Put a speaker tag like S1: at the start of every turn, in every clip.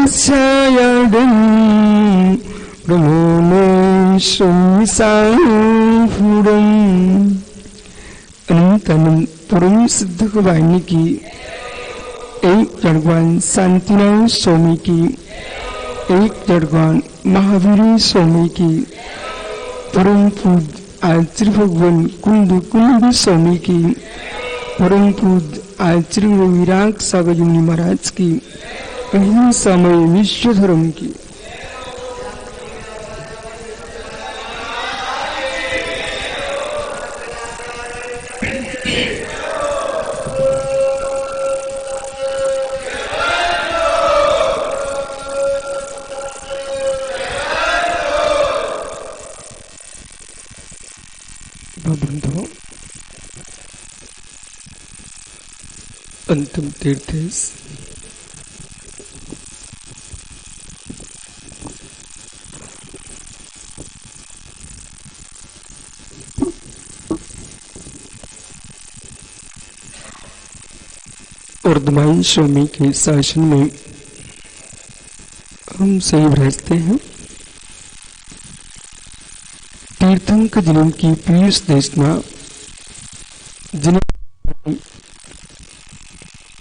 S1: छायाडं ब्रह्मों संसारम अनंत अनंत परम सिद्ध वाहिनी की एक जड़वान शांतिनारायण स्वामी की एक जड़वान महावीर स्वामी की परम पूज आचार्य भगवान कुंद कुंद स्वामी की परम पूज आचार्य विराग सागर जी महाराज की अहिंसामय विश्व धर्म की अंतिम तीर्थेश वर्धमान स्वामी के शासन में हम सही रहते हैं। तीर्थंकर जिन की पीयूष देशना जिन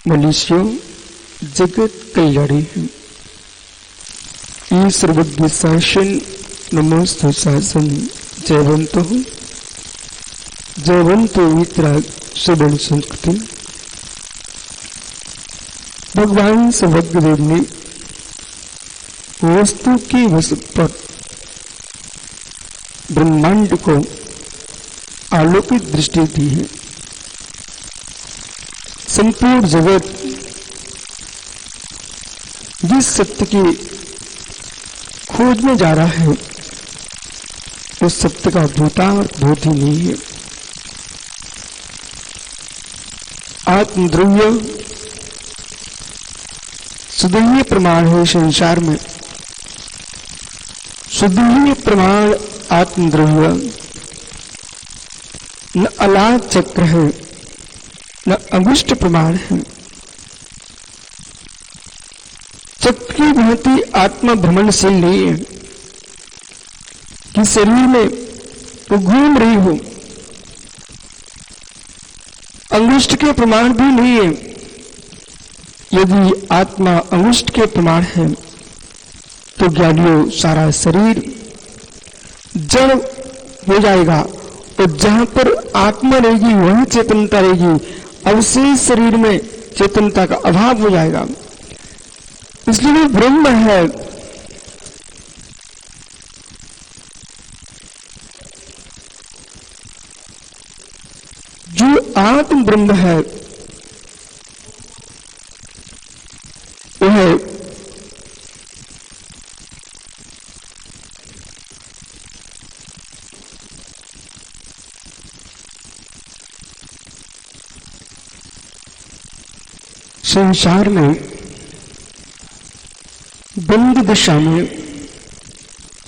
S1: मनुष्य जगत कल्याणी है। ये सर्वज्ञ शासन नमोस्तु शासन जयवंतो वितराग सुबल संस्कृति। भगवान सर्वज्ञ देव ने वस्तु के वश पर ब्रह्मांड को आलोकित दृष्टि दी है। संपूर्ण जगत जिस सत्य की खोज में जा रहा है उस सत्य का भूत ही नहीं है। आत्मद्रव्य शुद्धीय प्रमाण है संसार में। शुद्धीय प्रमाण आत्मद्रव्य न अलाद चक्र है न अंगुष्ठ प्रमाण है। चक्र की भांति आत्मा भ्रमणशील नहीं है कि शरीर में वो घूम रही हो। अंगुष्ठ के प्रमाण भी नहीं है। यदि आत्मा अंगुष्ठ के प्रमाण है तो ज्ञानियों सारा शरीर जड़ हो जाएगा और जहां पर आत्मा रहेगी वहीं चेतनता रहेगी। अवशेष शरीर में चेतनता का अभाव हो जाएगा। इसलिए वो ब्रह्म है। जो आत्म ब्रह्म है वह संसार में बंद दशा में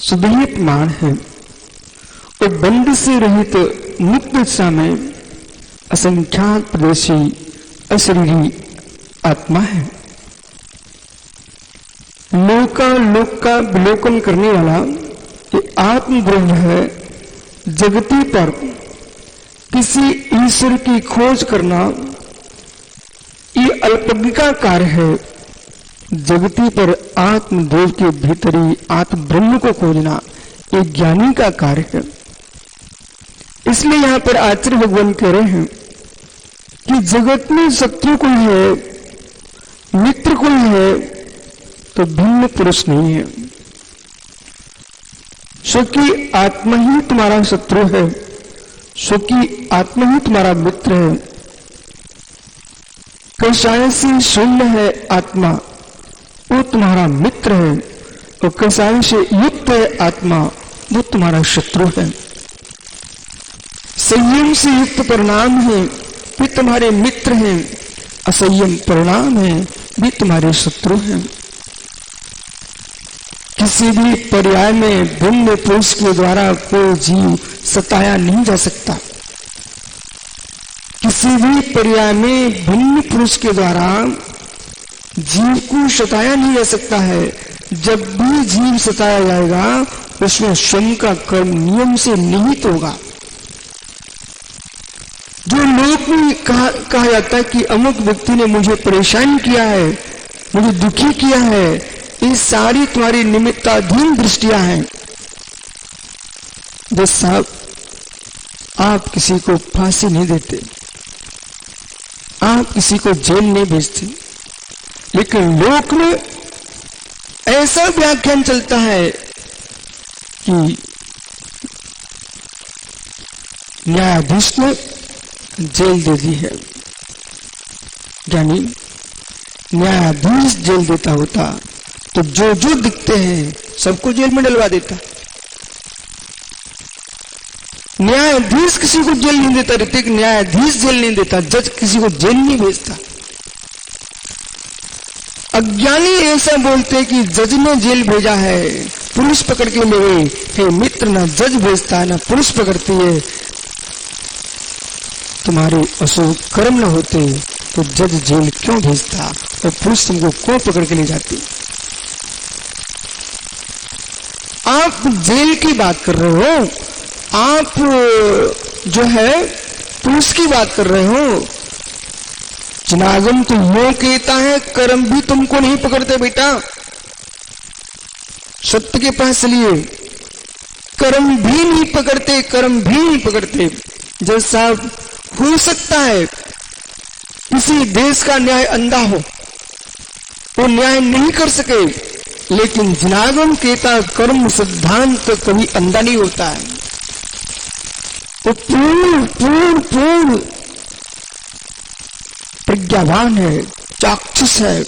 S1: शुद्धीय प्रमाण है और बंद से रहित मुक्त दशा में असंख्यात प्रदेशी अशरीरी आत्मा है। लोक का विलोकन करने वाला ये आत्म ब्रह्म है। जगती पर किसी ईश्वर की खोज करना ये अल्पज्ञ का कार्य है। जगती पर आत्मदेव के भीतरी आत्म ब्रह्म को खोजना ये ज्ञानी का कार्य है। इसलिए यहाँ पर आचार्य भगवान कह रहे हैं कि जगत में शत्रु कोई है, मित्र कोई है तो भिन्न पुरुष नहीं है। क्योंकि आत्मा ही तुम्हारा शत्रु है, क्योंकि आत्मा ही तुम्हारा मित्र है। कषाय से शून्य है आत्मा, वो तुम्हारा मित्र है, और कषाय से युक्त है आत्मा, वो तुम्हारा शत्रु है। संयम से युक्त परिणाम है वे तुम्हारे मित्र हैं, असंयम परिणाम है वे तुम्हारे शत्रु हैं। किसी भी पर्याय में भिन्न पुरुष के द्वारा कोई जीव सताया नहीं जा सकता। किसी भी पर्याय में भिन्न पुरुष के द्वारा जीव को सताया नहीं जा सकता है। जब भी जीव सताया जाएगा उसमें स्वयं का कर्म नियम से निहित होगा। जो लोक में कहा जाता है कि अमुक व्यक्ति ने मुझे परेशान किया है, मुझे दुखी किया है, ये सारी तुम्हारी निमित्ताधीन दृष्टियां हैं। जज साहब, आप किसी को फांसी नहीं देते, आप किसी को जेल नहीं भेजते, लेकिन लोक में ऐसा व्याख्यान चलता है कि न्यायाधीश ने जेल दे दी है। यानी न्यायाधीश जेल देता होता तो जो जो दिखते हैं सबको जेल में डलवा देता। न्यायाधीश किसी को जेल नहीं देता, ऋतिक, न्यायाधीश जेल नहीं देता, जज किसी को जेल नहीं भेजता। अज्ञानी ऐसा बोलते कि जज ने जेल भेजा है, पुलिस पकड़ के ले गई। हे मित्र, ना जज भेजता है ना पुलिस पकड़ती है। तुम्हारे अशुभ कर्म न होते तो जज जेल क्यों भेजता और पुलिस तुमको क्यों पकड़ के ले जाती? आप जेल की बात कर रहे हो, आप जो है पुलिस की बात कर रहे हो। जनागम तो यो कहता है, कर्म भी तुमको नहीं पकड़ते बेटा, सत्य के पास चलिए। कर्म भी नहीं पकड़ते, कर्म भी नहीं पकड़ते। जज साहब, हो सकता है किसी देश का न्याय अंधा हो, वो न्याय नहीं कर सके, लेकिन जनागम कहता कर्म सिद्धांत तो कभी अंधा नहीं होता है। वो पूर्ण पूर्ण पूर्ण प्रज्ञावान है, चाक्षुष है।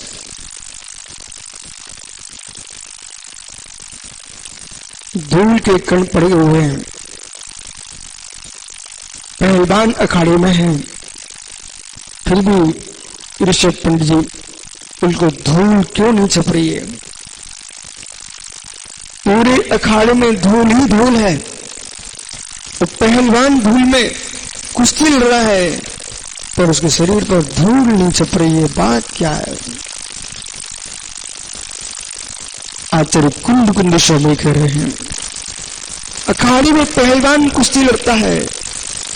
S1: धूल के कण पड़े हुए हैं, पहलवान अखाड़े में हैं, फिर भी ऋषभ पंडित जी उनको धूल क्यों नहीं छप रही है? पूरे अखाड़े में धूल ही धूल है, तो पहलवान धूल में कुश्ती लड़ रहा है पर उसके शरीर पर धूल नहीं छप रही है। बात क्या है? आचार्य कुंद कुंद स्वामी कह रहे हैं, अखाड़े में पहलवान कुश्ती लड़ता है,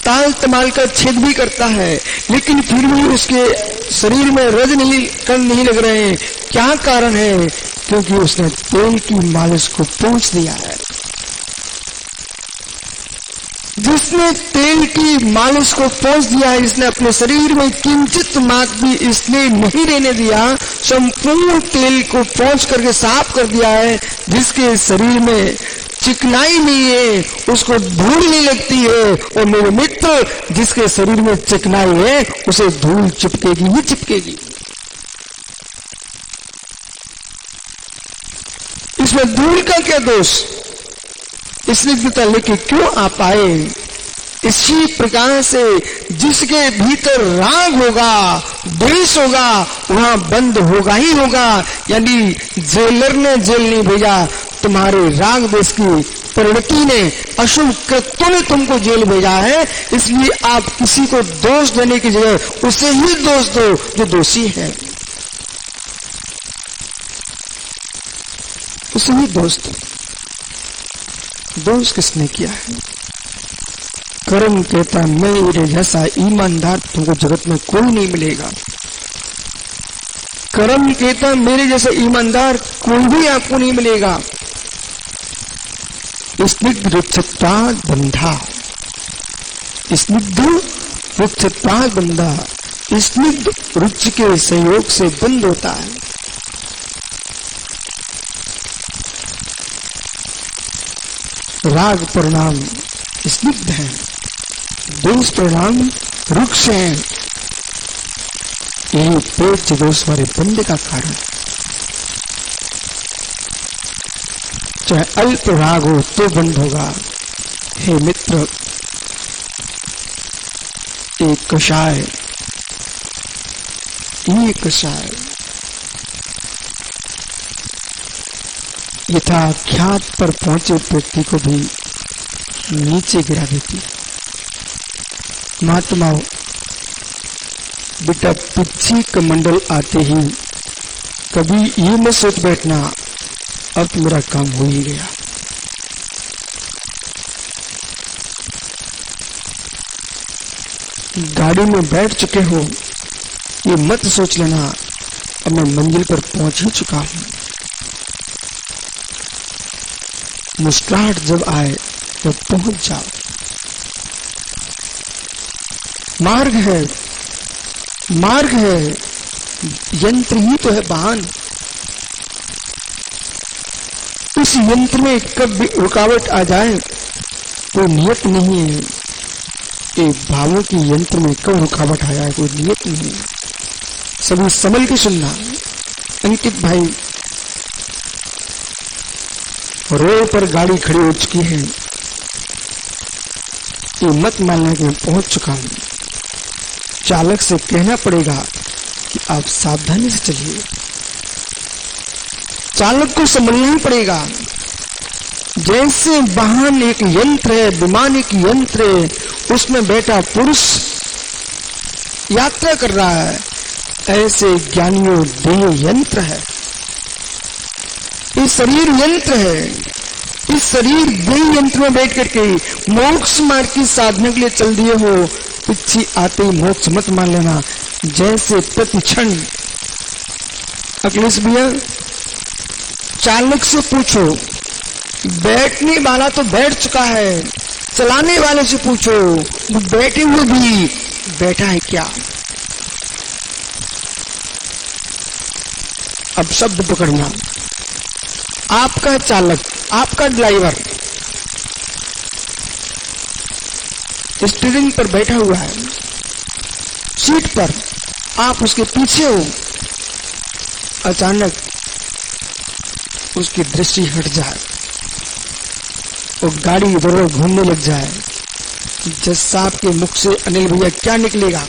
S1: ताल तमाल का छेद भी करता है, लेकिन फिर भी उसके शरीर में रज नहीं कण नहीं लग रहे हैं। क्या कारण है? क्योंकि उसने तेल की मालिश को पोंछ दिया है। जिसने तेल की मालिश को पोंछ दिया है, इसने अपने शरीर में किंचित मात्र भी इसलिए नहीं रहने दिया, संपूर्ण तेल को पोंछ करके साफ कर दिया है। जिसके शरीर में चिकनाई नहीं है उसको धूल नहीं लगती है, और मेरे मित्र, जिसके शरीर में चिकनाई है उसे धूल चिपकेगी ही चिपकेगी। इसमें धूल का क्या दोष? स्निग्धता लेके क्यों आप आए? इसी प्रकार से जिसके भीतर राग होगा, द्वेष होगा, वहां बंद होगा ही होगा। यानी जेलर ने जेल नहीं भेजा, तुम्हारे राग द्वेष की प्रवृत्ति ने, अशुभ कृत्यों ने तुमको जेल भेजा है। इसलिए आप किसी को दोष देने की जगह उसे ही दोष दो जो दोषी है, उसे ही दोष दो। दोष किसने किया है? कर्म कहता मेरे जैसा ईमानदार तुमको जगत में कोई नहीं मिलेगा। कर्म कहता मेरे जैसा ईमानदार कोई भी आपको नहीं मिलेगा। स्निग्ध रुक्षत्वाद बंधा, स्निग्ध रुक्षत्वाद बंधा, स्निग्ध रुच के सहयोग से बंद होता है। राग परिणाम स्निग्ध है, दोष परिणाम रुक्ष है। यही पेट दोष वाले बंदे का कारण। चाहे अल्प राग हो तो बंद होगा। हे मित्र, एक कषाय, ये कषाय यथाख्यात पर पहुंचे व्यक्ति को भी नीचे गिरा देती। महात्माओं, बेटा पिछी कमंडल आते ही कभी ये मत सोच बैठना अब तो मेरा काम हो ही गया। गाड़ी में बैठ चुके हो, ये मत सोच लेना अब मैं मंजिल पर पहुंच ही चुका हूं। मुस्कुराहट जब आए तो पहुंच जाओ। मार्ग है, मार्ग है, यंत्र ही तो है वाहन। उस यंत्र में कब भी रुकावट आ जाए कोई नियत नहीं है। ये भावों की यंत्र में कब रुकावट आ जाए कोई नियत नहीं है। सभी संभल के सुनना। अंकित भाई, रोड पर गाड़ी खड़ी हो चुकी है, ये मत मानना कि मैं पहुंच चुका हूं। चालक से कहना पड़ेगा कि आप सावधानी से चलिए। चालक को समझना ही पड़ेगा। जैसे वाहन एक यंत्र है, विमान एक यंत्र है, उसमें बैठा पुरुष यात्रा कर रहा है, ऐसे ज्ञानियों देह यंत्र है। ये शरीर यंत्र है। इस शरीर देह यंत्र में बैठ करके मोक्ष मार्ग की साधना के लिए चल दिए हो। पीछे आते ही मोक्ष मत मान लेना। जैसे प्रतिक्षण अखिलेश भैया, चालक से पूछो, बैठने वाला तो बैठ चुका है, चलाने वाले से पूछो वो बैठे हुए भी बैठा है क्या। अब शब्द पकड़ना। आपका चालक, आपका ड्राइवर स्टीयरिंग पर बैठा हुआ है, सीट पर, आप उसके पीछे हो। अचानक उसकी दृष्टि हट जाए और गाड़ी इधर उधर घूमने लग जाए। जज साहब के मुख से अनिल भैया क्या निकलेगा?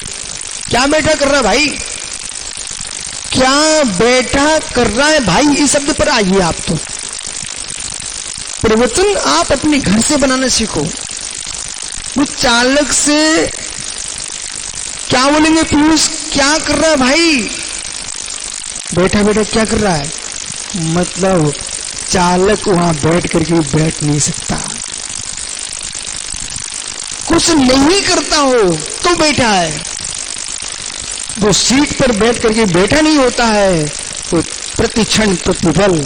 S1: क्या बैठा कर रहा है भाई, क्या बैठा कर रहा है भाई? इस शब्द पर आइए। आप तो प्रवचन आप अपने घर से बनाना सीखो। वो चालक से क्या बोलेंगे? पुरुष क्या कर रहा है भाई? बैठा बैठा क्या कर रहा है? मतलब चालक वहां बैठ करके बैठ नहीं सकता। कुछ नहीं करता हो तो बैठा है। वो सीट पर बैठ करके बैठा नहीं होता है। वो प्रतिक्षण प्रतिपल,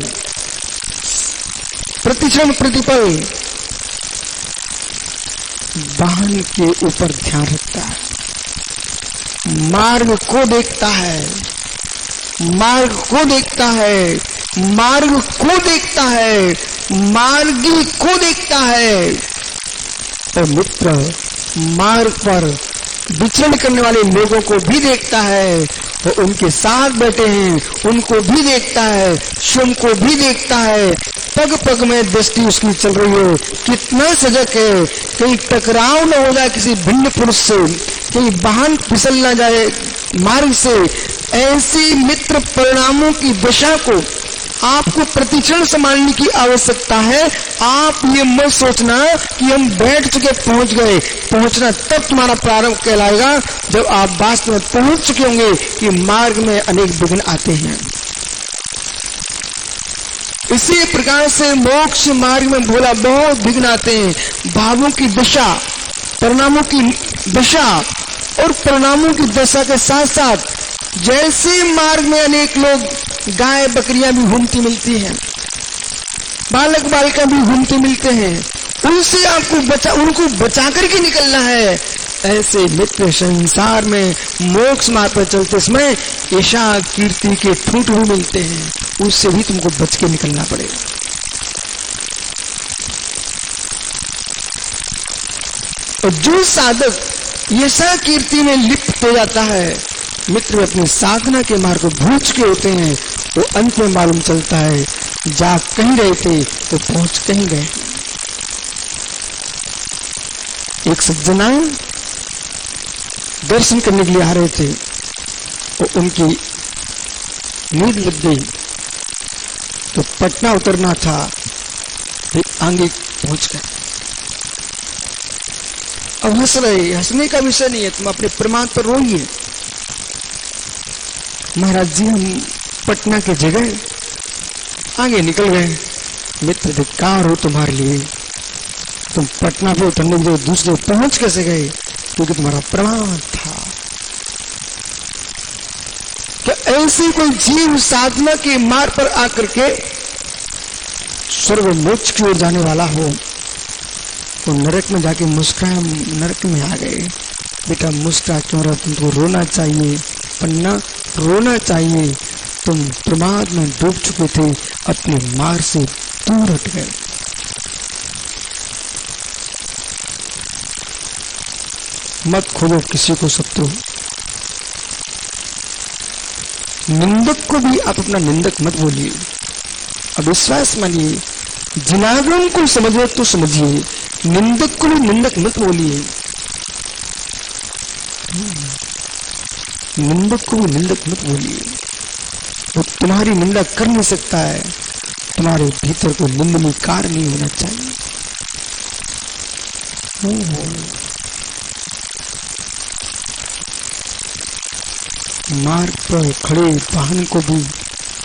S1: प्रतिक्षण प्रतिपल वाहन के ऊपर ध्यान रखता है, मार्ग को देखता है, मार्ग को देखता है, मार्ग को देखता है, मार्गी को देखता है। और मित्र मार्ग पर विचरण करने वाले लोगों को भी देखता है, और उनके साथ बैठे हैं उनको भी देखता है, स्वयं को भी देखता है। पग पग में दृष्टि उसकी चल रही है, कितना सजग है। कहीं टकराव न हो जाए किसी भिन्न पुरुष से, कहीं वाहन फिसल ना जाए मार्ग से। ऐसे मित्र परिणामों की दिशा को आपको प्रतिक्षण संभालने की आवश्यकता है। आप ये मत सोचना कि हम बैठ चुके पहुंच गए। पहुंचना तब तुम्हारा प्रारंभ कहलाएगा जब आप वास्तव में पहुंच चुके होंगे कि मार्ग में अनेक विघ्न आते हैं। इसी प्रकार से मोक्ष मार्ग में भोला बहुत विघ्न आते हैं। भावों की दिशा, परिणामों की दिशा, और परिणामों की दशा के साथ साथ जैसे मार्ग में अनेक लोग गाय बकरियां भी घूमती मिलती हैं, बालक बालिका भी घूमते मिलते हैं, उनसे आपको उनको बचा करके निकलना है। ऐसे मित्र संसार में मोक्ष मार्ग पर चलते समय ईशा कीर्ति के ठूठ भी मिलते हैं, उससे भी तुमको बच के निकलना पड़ेगा। और जो साधक यशा कीर्ति में लिप्त हो जाता है, मित्र अपनी साधना के मार्ग को भूल चुके होते हैं, वो अंत में मालूम चलता है जा कहीं रहे थे तो पहुंच कहीं गए। एक सज्जन आए, दर्शन करने के लिए आ रहे थे, और उनकी नींद लग गई तो पटना उतरना था, फिर आगे पहुंच गए। अब हंस रहे, हंसने का विषय नहीं है, तुम अपने प्रमाद पर रोइए। महाराज जी हम पटना की जगह आगे निकल गए। मित्र धिक्कार हो तुम्हारे लिए, तुम पटना पे उतरने के लिए दूसरे पहुंच कैसे गए? क्योंकि तुम्हारा प्रमाण था। क्या ऐसे कोई जीव साधना के मार्ग पर आकर के स्वर्ग मोक्ष की ओर जाने वाला हो तो नरक में जाके मुस्कुराए, नरक में आ गए। बेटा मुस्कुरा क्यों रहा? तुमको रोना चाहिए, पन्ना रोना चाहिए। तुम प्रमाद में डूब चुके थे, अपने मार्ग से दूर हट गए। मत खोलो किसी को शत्रु, निंदक को भी आप अपना निंदक मत बोलिए। अविश्वास मानिए, जिनागम को समझे तो समझिए, निंदक को भी निंदक मत बोलिए। निंदक को भी निंदक मत बोलिए, वो तुम्हारी निंदा कर नहीं सकता है। तुम्हारे भीतर को निंदनीय कार्य नहीं होना चाहिए। मार्ग पर खड़े वाहन को भी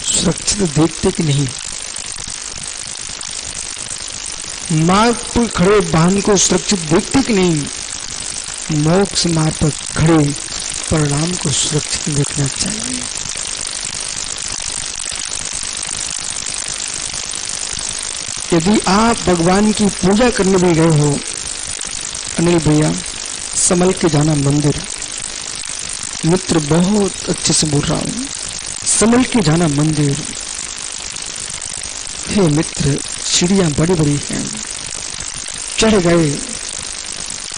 S1: सुरक्षित देखते कि नहीं? मार्ग पर खड़े वाहन को सुरक्षित देखते कि नहीं? मोक्ष मार्ग पर खड़े परिणाम को सुरक्षित देखना चाहिए। यदि आप भगवान की पूजा करने भी गए हो, अनिल भैया संभल के जाना मंदिर। मित्र बहुत अच्छे से बोल रहा हूं, संभल के जाना मंदिर। हे मित्र, सीढ़ियां बड़ी बड़ी हैं, चढ़ गए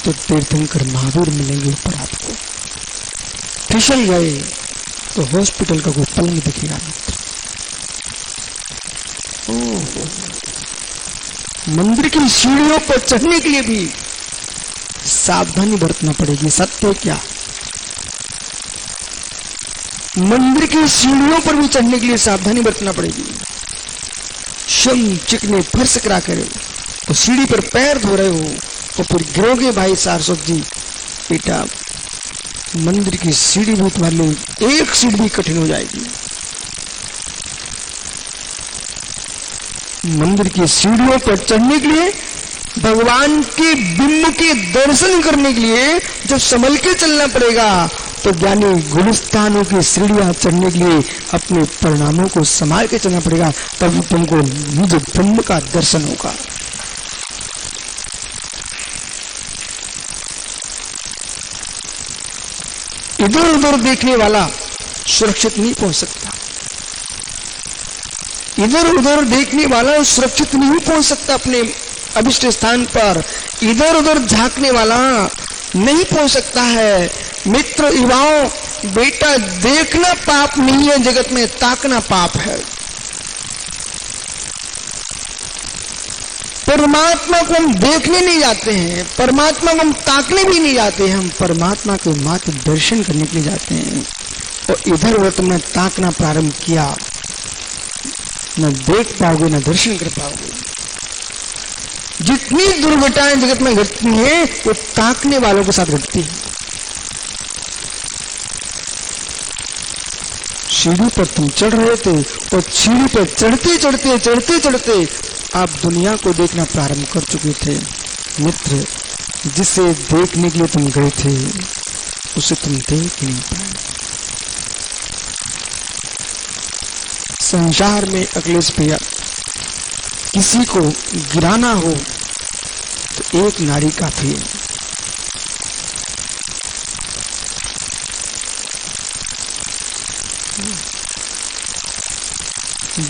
S1: तो तीर्थंकर महावीर मिलेंगे ऊपर आपको, फिसल गए तो हॉस्पिटल का कोई पलंग दिखेगा। मित्र मंदिर की सीढ़ियों पर चढ़ने के लिए भी सावधानी बरतना पड़ेगी। सत्य क्या? मंदिर की सीढ़ियों पर भी चढ़ने के लिए सावधानी बरतना पड़ेगी। शम चिकने फर्श करा कर तो सीढ़ी पर पैर धो रहे हो तो फिर गिरोगे भाई सारस्वत जी। बेटा मंदिर की सीढ़ी भी तुम्हारे लिए एक सीढ़ी भी कठिन हो जाएगी। मंदिर की सीढ़ियों पर चढ़ने के लिए, भगवान के बिंब के दर्शन करने के लिए जब संभल के चलना पड़ेगा, तो ज्ञानी गुलिस्तानों की सीढ़ियां चढ़ने के लिए अपने परिणामों को संभाल के चलना पड़ेगा, तब तुमको निज ब्रह्म का दर्शन होगा। इधर उधर देखने वाला सुरक्षित नहीं पहुंच सकता। इधर उधर देखने वाला सुरक्षित नहीं पहुंच सकता अपने अभिष्ट स्थान पर। इधर उधर झांकने वाला नहीं पहुंच सकता है। मित्र युवाओं, बेटा देखना पाप नहीं है, जगत में ताकना पाप है। परमात्मा को हम देखने नहीं जाते हैं, परमात्मा को हम ताकने भी नहीं जाते हैं, हम परमात्मा के मात्र दर्शन करने के लिए जाते हैं। और इधर उधर तुमने ताकना प्रारंभ किया, न देख पाओगे न दर्शन कर पाओगे। जितनी दुर्घटनाएं जगत में घटती हैं वो ताकने वालों के साथ घटती है। सीढ़ी पर तुम चढ़ रहे थे और सीढ़ी पर चढ़ते चढ़ते चढ़ते चढ़ते आप दुनिया को देखना प्रारंभ कर चुके थे। मित्र, जिसे देखने के लिए तुम गए थे उसे तुम देख नहीं पाए। संसार में अखिलेश भैया किसी को गिराना हो तो एक नारी काफी है।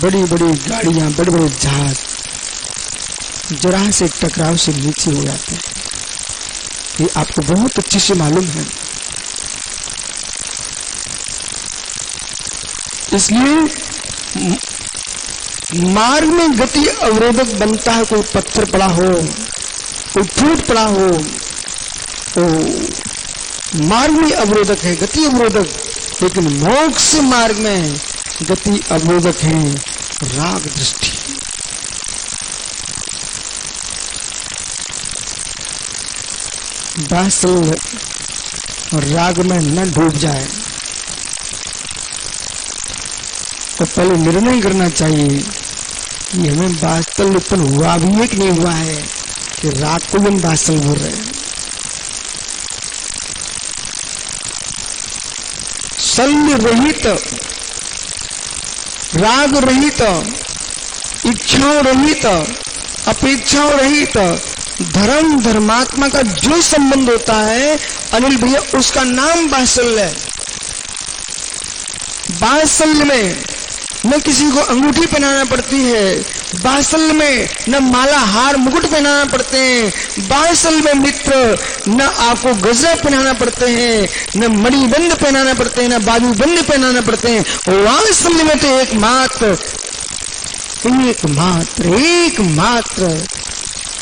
S1: बड़ी बड़ी गाड़ियां, बड़े बड़े जहाज जरा से टकराव से नीचे हो जाते हैं, ये आपको बहुत अच्छे से मालूम है। इसलिए मार्ग में गति अवरोधक बनता है। कोई पत्थर पड़ा हो, कोई फूट पड़ा हो, तो मार्ग में अवरोधक है, गति अवरोधक। लेकिन मोक्ष मार्ग में गति अवरोधक है राग दृष्टि। बासल राग में न डूब जाए, तो पहले निर्णय करना चाहिए कि हमें वात्सल्य उत्पन्न हुआ भी है कि नहीं हुआ है, कि राग को भी हम वात्सल्य बोल रहे हैं। शल्य रहित, राग रहित, इच्छाओं रहित, अपेक्षाओं रहित धर्म धर्मात्मा का जो संबंध होता है अनिल भैया, उसका नाम वात्सल्य है। वात्सल्य में न किसी को अंगूठी पहनाना पड़ती है, वात्सल्य में न माला हार मुकुट पहनाना पड़ते हैं, वात्सल्य में मित्र न आपको गजरा पहनाना पड़ते हैं, न मणिबंध पहनाना पड़ते हैं, न बाजूबंद पहनाना पड़ते हैं। वात्सल्य में तो एकमात्र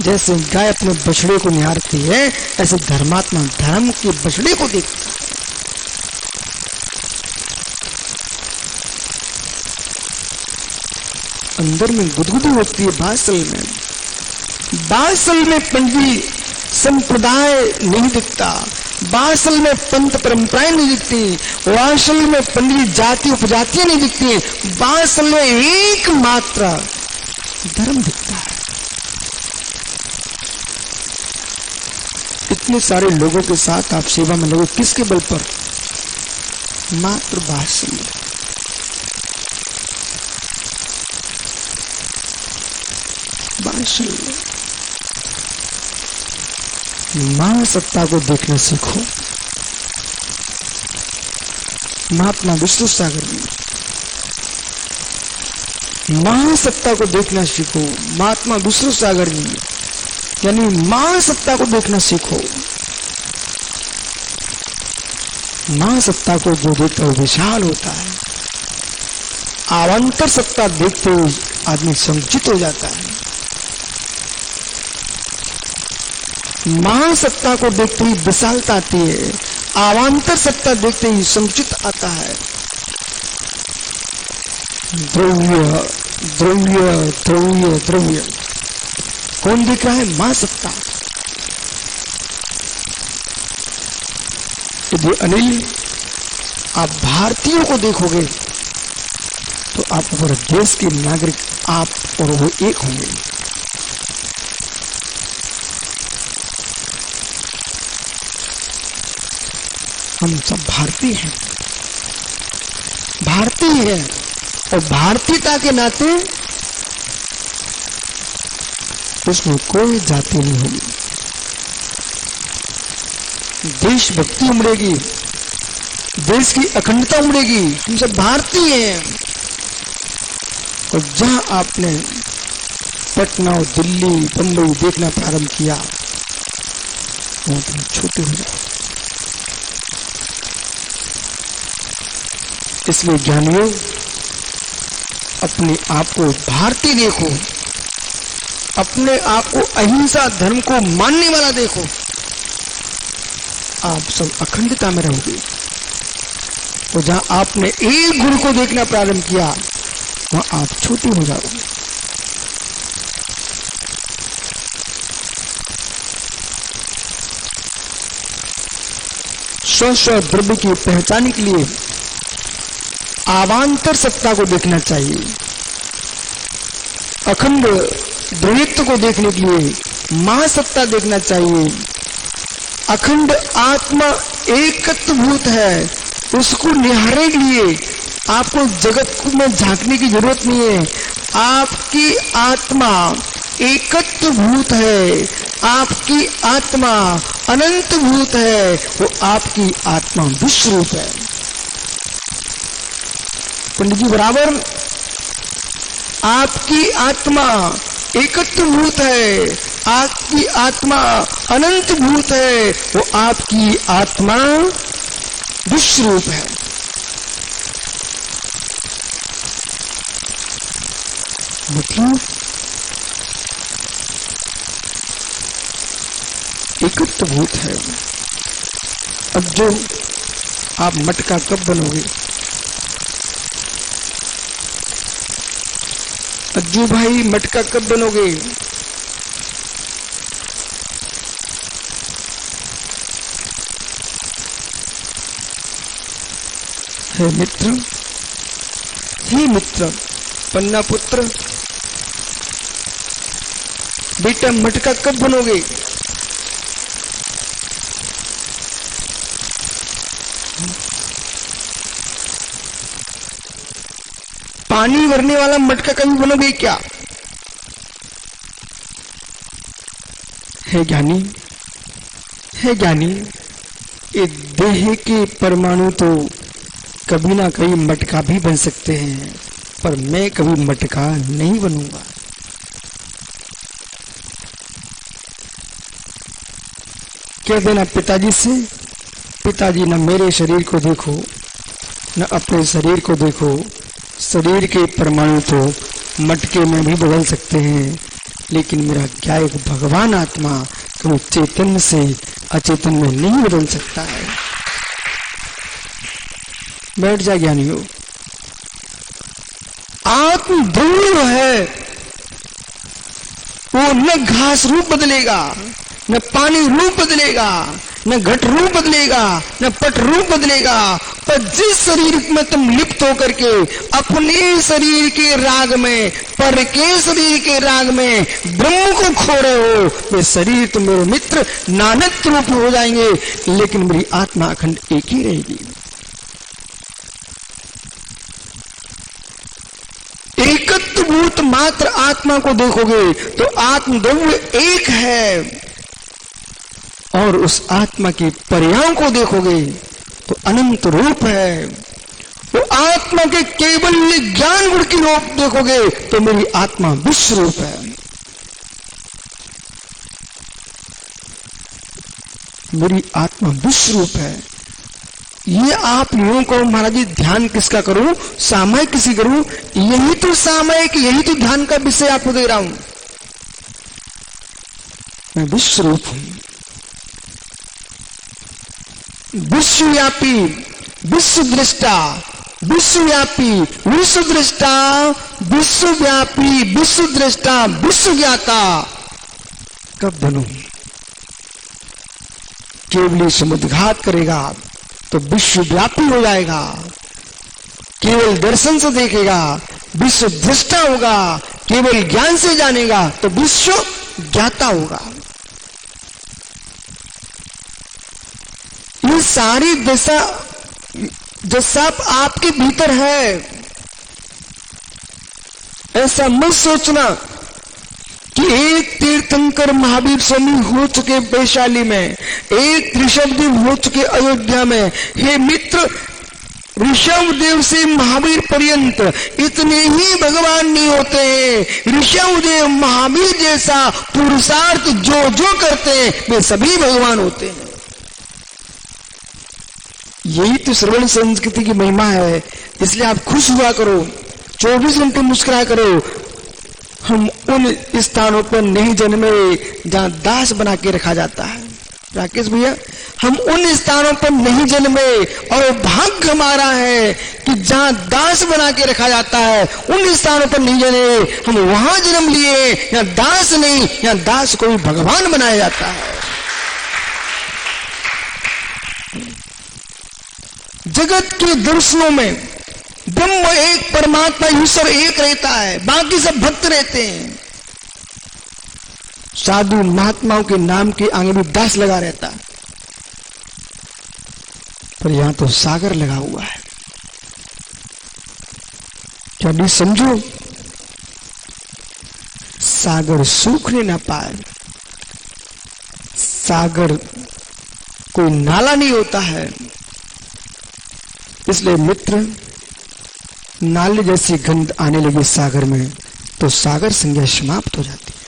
S1: जैसे गाय अपने बछड़े को निहारती है, ऐसे धर्मात्मा धर्म के बछड़े को देखता है। अंदर में गुदगुदी होती है वात्सल्य में। वात्सल्य में पंजी संप्रदाय नहीं दिखता, वात्सल्य में पंथ परंपराएं नहीं दिखती, वात्सल्य में पंजी जाति उपजातियां नहीं दिखती, वात्सल्य में एकमात्र धर्म दिखता है। इतने सारे लोगों के साथ आप सेवा में लगे, किसके बल पर? मात्र वात्सल्य। वात्सल्य। महासत्ता को देखना सीखो। महात्मा विष्णु सागर जी महासत्ता को देखना सीखो। महात्मा विष्णु सागर जी यानी महासत्ता को देखना सीखो। महासत्ता को जो देखता है विशाल होता है। अवान्तर सत्ता देखते हुए आदमी संकुचित हो जाता है। महासत्ता को देखते ही विशालता आती है, अवान्तर सत्ता देखते ही संकुचित आता है। द्रव्य द्रव्य द्रव्य द्रव्य कौन दिख रहा है? महासत्ता। यदि अनिल आप भारतीयों को देखोगे तो आप पूरे देश के नागरिक आप और वो एक होंगे। हम सब भारतीय हैं, भारतीय हैं और भारतीयता के नाते उसमें कोई जाति नहीं होगी। देशभक्ति उमड़ेगी, देश की अखंडता उमड़ेगी। हम सब भारतीय हैं। और जहां आपने पटना और दिल्ली बंबई देखना प्रारंभ किया वहां तुम छोटे हो जाओ। इसलिए ज्ञानियों अपने आप को भारतीय देखो, अपने आप को अहिंसा धर्म को मानने वाला देखो। आप सब अखंडता में रहोगे। और जहां आपने एक गुरु को देखना प्रारंभ किया वहां आप छोटे हो जाओगे। स्व द्रव्य की पहचान के लिए अवान्तर सत्ता को देखना चाहिए। अखंड द्वैत्व को देखने के लिए महासत्ता देखना चाहिए। अखंड आत्मा एकत्वभूत है, उसको निहारने के लिए आपको जगत में झांकने की जरूरत नहीं है। आपकी आत्मा एकत्वभूत है, आपकी आत्मा अनंतभूत है, वो आपकी आत्मा विश्व रूप है। पंडित जी बराबर, आपकी आत्मा एकत्वभूत है, आपकी आत्मा अनंतभूत है, वो आपकी आत्मा विश्व रूप है। मतलब एकत्वभूत है। अब जो आप मटका कब बनोगे? अज्जू भाई मटका कब बनोगे? हे मित्र, हे मित्र, पन्ना पुत्र, बेटा मटका कब बनोगे? पानी भरने वाला मटका कभी बनोगे क्या? है ज्ञानी, है ज्ञानी, ये देह के परमाणु तो कभी ना कभी मटका भी बन सकते हैं, पर मैं कभी मटका नहीं बनूंगा। कह देना पिताजी से, पिताजी न मेरे शरीर को देखो न अपने शरीर को देखो, शरीर के परमाणु तो मटके में भी बदल सकते हैं, लेकिन मेरा क्या एक भगवान आत्मा कभी चेतन से अचेतन में नहीं बदल सकता है। बैठ जा ज्ञानियों। आत्म ध्रुव है, वो न घास रूप बदलेगा, न पानी रूप बदलेगा, न घट रूप बदलेगा, न पट रूप बदलेगा, पर जिस शरीर में तुम लिप्त होकर के अपने शरीर के राग में, पर के शरीर के राग में ब्रह्म को खो रहे हो, वे शरीर तो मेरे मित्र नानक रूप हो जाएंगे, लेकिन मेरी आत्मा अखंड एक ही रहेगी। एकत्वभूत मात्र आत्मा को देखोगे तो आत्मद्रव्य एक है, और उस आत्मा की पर्यायों को देखोगे तो अनंत रूप है। वो आत्मा के केवल ज्ञान गुण की रूप देखोगे तो मेरी आत्मा विश्व रूप है। मेरी आत्मा विश्व रूप है। ये आप यूं कहो महाराज जी ध्यान किसका करूं, सामयिक किसी करूं, यही तो सामयिक, यही तो ध्यान का विषय आपको दे रहा हूं। मैं विश्व रूप हूं, विश्वव्यापी, विश्व दृष्टा, विश्वव्यापी, विश्व दृष्टा, विश्वव्यापी, विश्व दृष्टा, विश्व ज्ञाता कब बनूं? केवल समुद्घात करेगा तो विश्वव्यापी हो जाएगा, केवल दर्शन से देखेगा विश्व दृष्टा होगा, केवल ज्ञान से जानेगा तो विश्व ज्ञाता होगा। ये सारी दशा जो सब आपके भीतर है, ऐसा मत सोचना कि एक तीर्थंकर महावीर स्वामी हो चुके वैशाली में, एक ऋषभदेव हो चुके अयोध्या में। हे मित्र, ऋषभदेव से महावीर पर्यंत इतने ही भगवान नहीं होते हैं। ऋषभदेव महावीर जैसा पुरुषार्थ जो जो करते हैं वे सभी भगवान होते हैं। यही तो श्रवण संस्कृति की महिमा है। इसलिए आप खुश हुआ करो, 24 घंटे मुस्कुराया करो। हम उन स्थानों पर नहीं जन्मे जहां दास बना के रखा जाता है। राकेश भैया, हम उन स्थानों पर नहीं जन्मे और भाग्य हमारा है कि जहां दास बना के रखा जाता है, उन स्थानों पर नहीं जन्मे। हम वहां जन्म लिए, यहाँ दास नहीं, यहाँ दास को भी भगवान बनाया जाता है। जगत के दर्शनों में ब्रह्म एक, परमात्मा ईश्वर एक रहता है, बाकी सब भक्त रहते हैं। साधु महात्माओं के नाम के आगे भी दास लगा रहता है, पर यहां तो सागर लगा हुआ है। क्या नहीं समझो, सागर सूखने ना पाए। सागर कोई नाला नहीं होता है। इसलिए मित्र, नाले जैसी गंध आने लगी सागर में तो सागर संज्ञा समाप्त हो जाती है।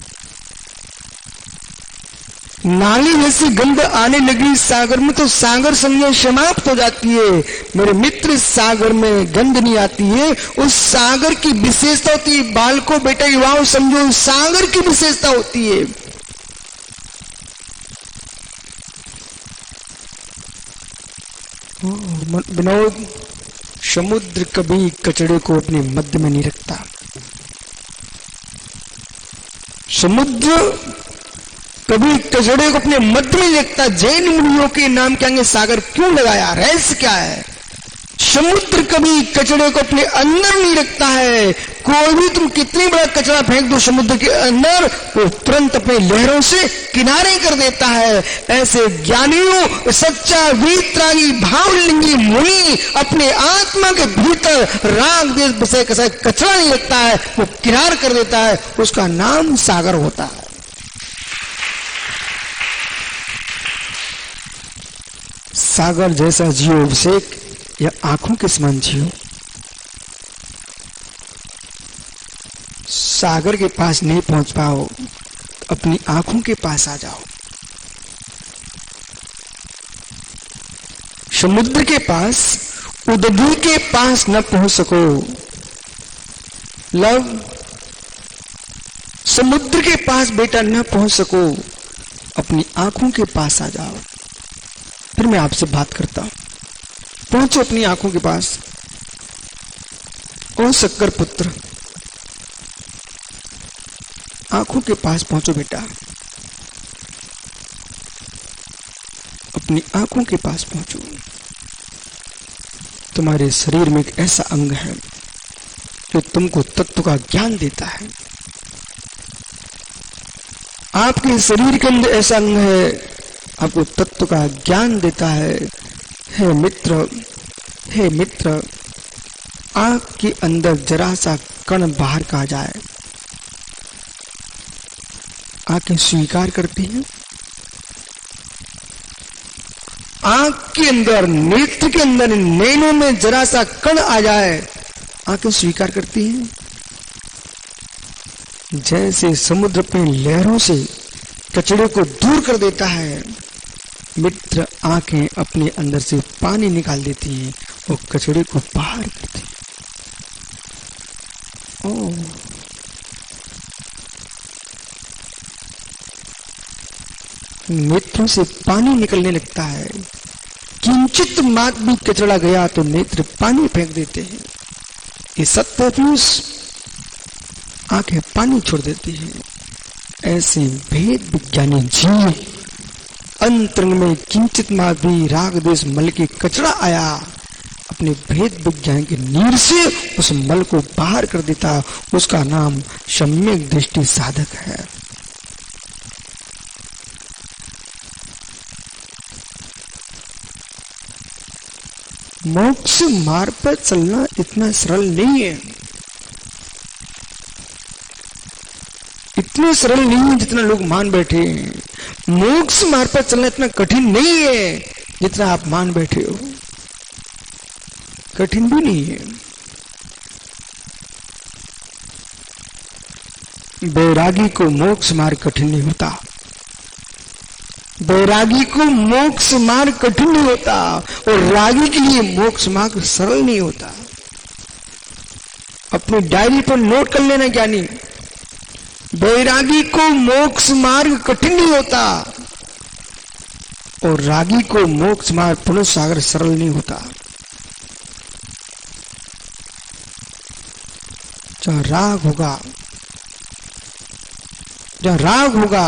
S1: नाली जैसी गंध आने लगी सागर में तो सागर संज्ञा समाप्त हो जाती है। मेरे मित्र, सागर में गंध नहीं आती है, उस सागर की विशेषता होती है। बालकों, बेटा, युवाओं, समझो, सागर की विशेषता होती है। विनोद, समुद्र कभी कचड़े को अपने मध्य में नहीं रखता। समुद्र कभी कचड़े को अपने मध्य में नहीं रखता। जैन मुनियों के नाम के आगे सागर क्यों लगाया, रहस्य क्या है? समुद्र कभी कचड़े को अपने अंदर नहीं रखता है। कोई भी तुम कितनी बड़ा कचरा फेंक दो समुद्र के अंदर, वो तुरंत अपने लहरों से किनारे कर देता है। ऐसे ज्ञानियों, सच्चा वीतरागी भावलिंगी मुनि अपने आत्मा के भीतर राग देश विषय का कचरा नहीं रखता है, वो किनार कर देता है। उसका नाम सागर होता है। सागर जैसा जियो अभिषेक, या आंखों के समान जियो। सागर के पास नहीं पहुंच पाओ, अपनी आंखों के पास आ जाओ। समुद्र के पास, उदधि के पास न पहुंच सको, लव समुद्र के पास बेटा न पहुंच सको, अपनी आंखों के पास आ जाओ। फिर मैं आपसे बात करता हूं, पहुंचो अपनी आंखों के पास। ओ शक्कर पुत्र, आंखों के पास पहुंचो बेटा, अपनी आंखों के पास पहुंचो। तुम्हारे शरीर में एक ऐसा अंग है जो तुमको तत्व का ज्ञान देता है। आपके शरीर के अंदर ऐसा अंग है, आपको तत्व का ज्ञान देता है। हे मित्र, हे मित्र, आंख के अंदर जरा सा कण बाहर का जाए, आंखें स्वीकार करती हैं। आंख के अंदर, नेत्र के अंदर, नैनों में जरा सा कण आ जाए, आंखें स्वीकार करती हैं। जैसे समुद्र अपनी लहरों से कचड़े को दूर कर देता है, मित्र आंखें अपने अंदर से पानी निकाल देती हैं और कचड़े को बाहर करती हैं। नेत्रों से पानी निकलने लगता है। किंचित मात भी कचड़ा गया तो नेत्र पानी फेंक देते हैं। ये सत्य पुरुष, आंखें पानी छोड़ देती हैं। ऐसे भेद विज्ञानी जीव, अंतरंग में किंचित मात भी राग देश मल के कचड़ा आया, अपने भेद विज्ञान की नीर से उस मल को बाहर कर देता। उसका नाम सम्यक दृष्टि साधक है। मोक्ष मार्ग पर चलना इतना सरल नहीं है, इतने सरल नहीं है जितना लोग मान बैठे हैं। मोक्ष मार्ग पर चलना इतना कठिन नहीं है जितना आप मान बैठे हो। कठिन भी नहीं है। बैरागी को मोक्ष मार्ग कठिन नहीं होता। बैरागी को मोक्ष मार्ग कठिन नहीं होता, और रागी के लिए मोक्ष मार्ग सरल नहीं होता। अपनी डायरी पर नोट कर लेना ज्ञानी, बैरागी को मोक्ष मार्ग कठिन नहीं होता, और रागी को मोक्ष मार्ग पुनः सागर सरल नहीं होता। जहां राग होगा, जहां राग होगा,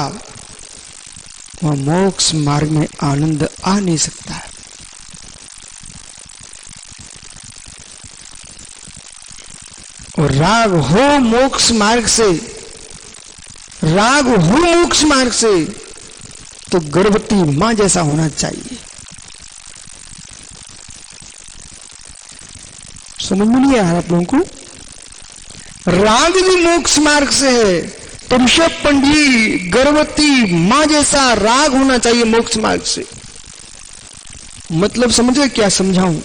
S1: वहां मोक्ष मार्ग में आनंद आ नहीं सकता है। और राग हो मोक्ष मार्ग से, राग हो मोक्ष मार्ग से, तो गर्भवती मां जैसा होना चाहिए। समझ में नहीं आ रहा आप लोगों को? राग भी मोक्ष मार्ग से है, तो ऋषभ पंडित गर्भवती मां जैसा राग होना चाहिए मोक्ष मार्ग से। मतलब समझे क्या समझाऊं?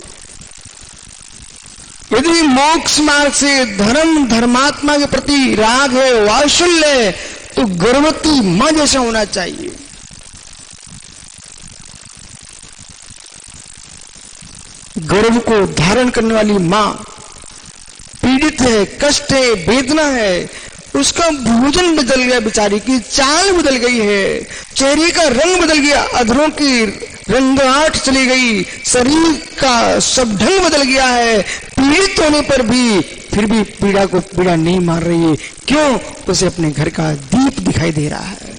S1: यदि मोक्ष मार्ग से धर्म धर्मात्मा के प्रति राग है, वात्सल्य है, तो गर्भवती मां जैसा होना चाहिए। गर्भ को धारण करने वाली मां पीड़ित है, कष्ट है, वेदना है, उसका भोजन बदल गया, बेचारी की चाल बदल गई है, चेहरे का रंग बदल गया, अधरों की रंगाहट चली गई, शरीर का सब ढंग बदल गया है। पीड़ित होने पर भी फिर भी पीड़ा को पीड़ा नहीं मान रही है। क्यों? उसे अपने घर का दीप दिखाई दे रहा है।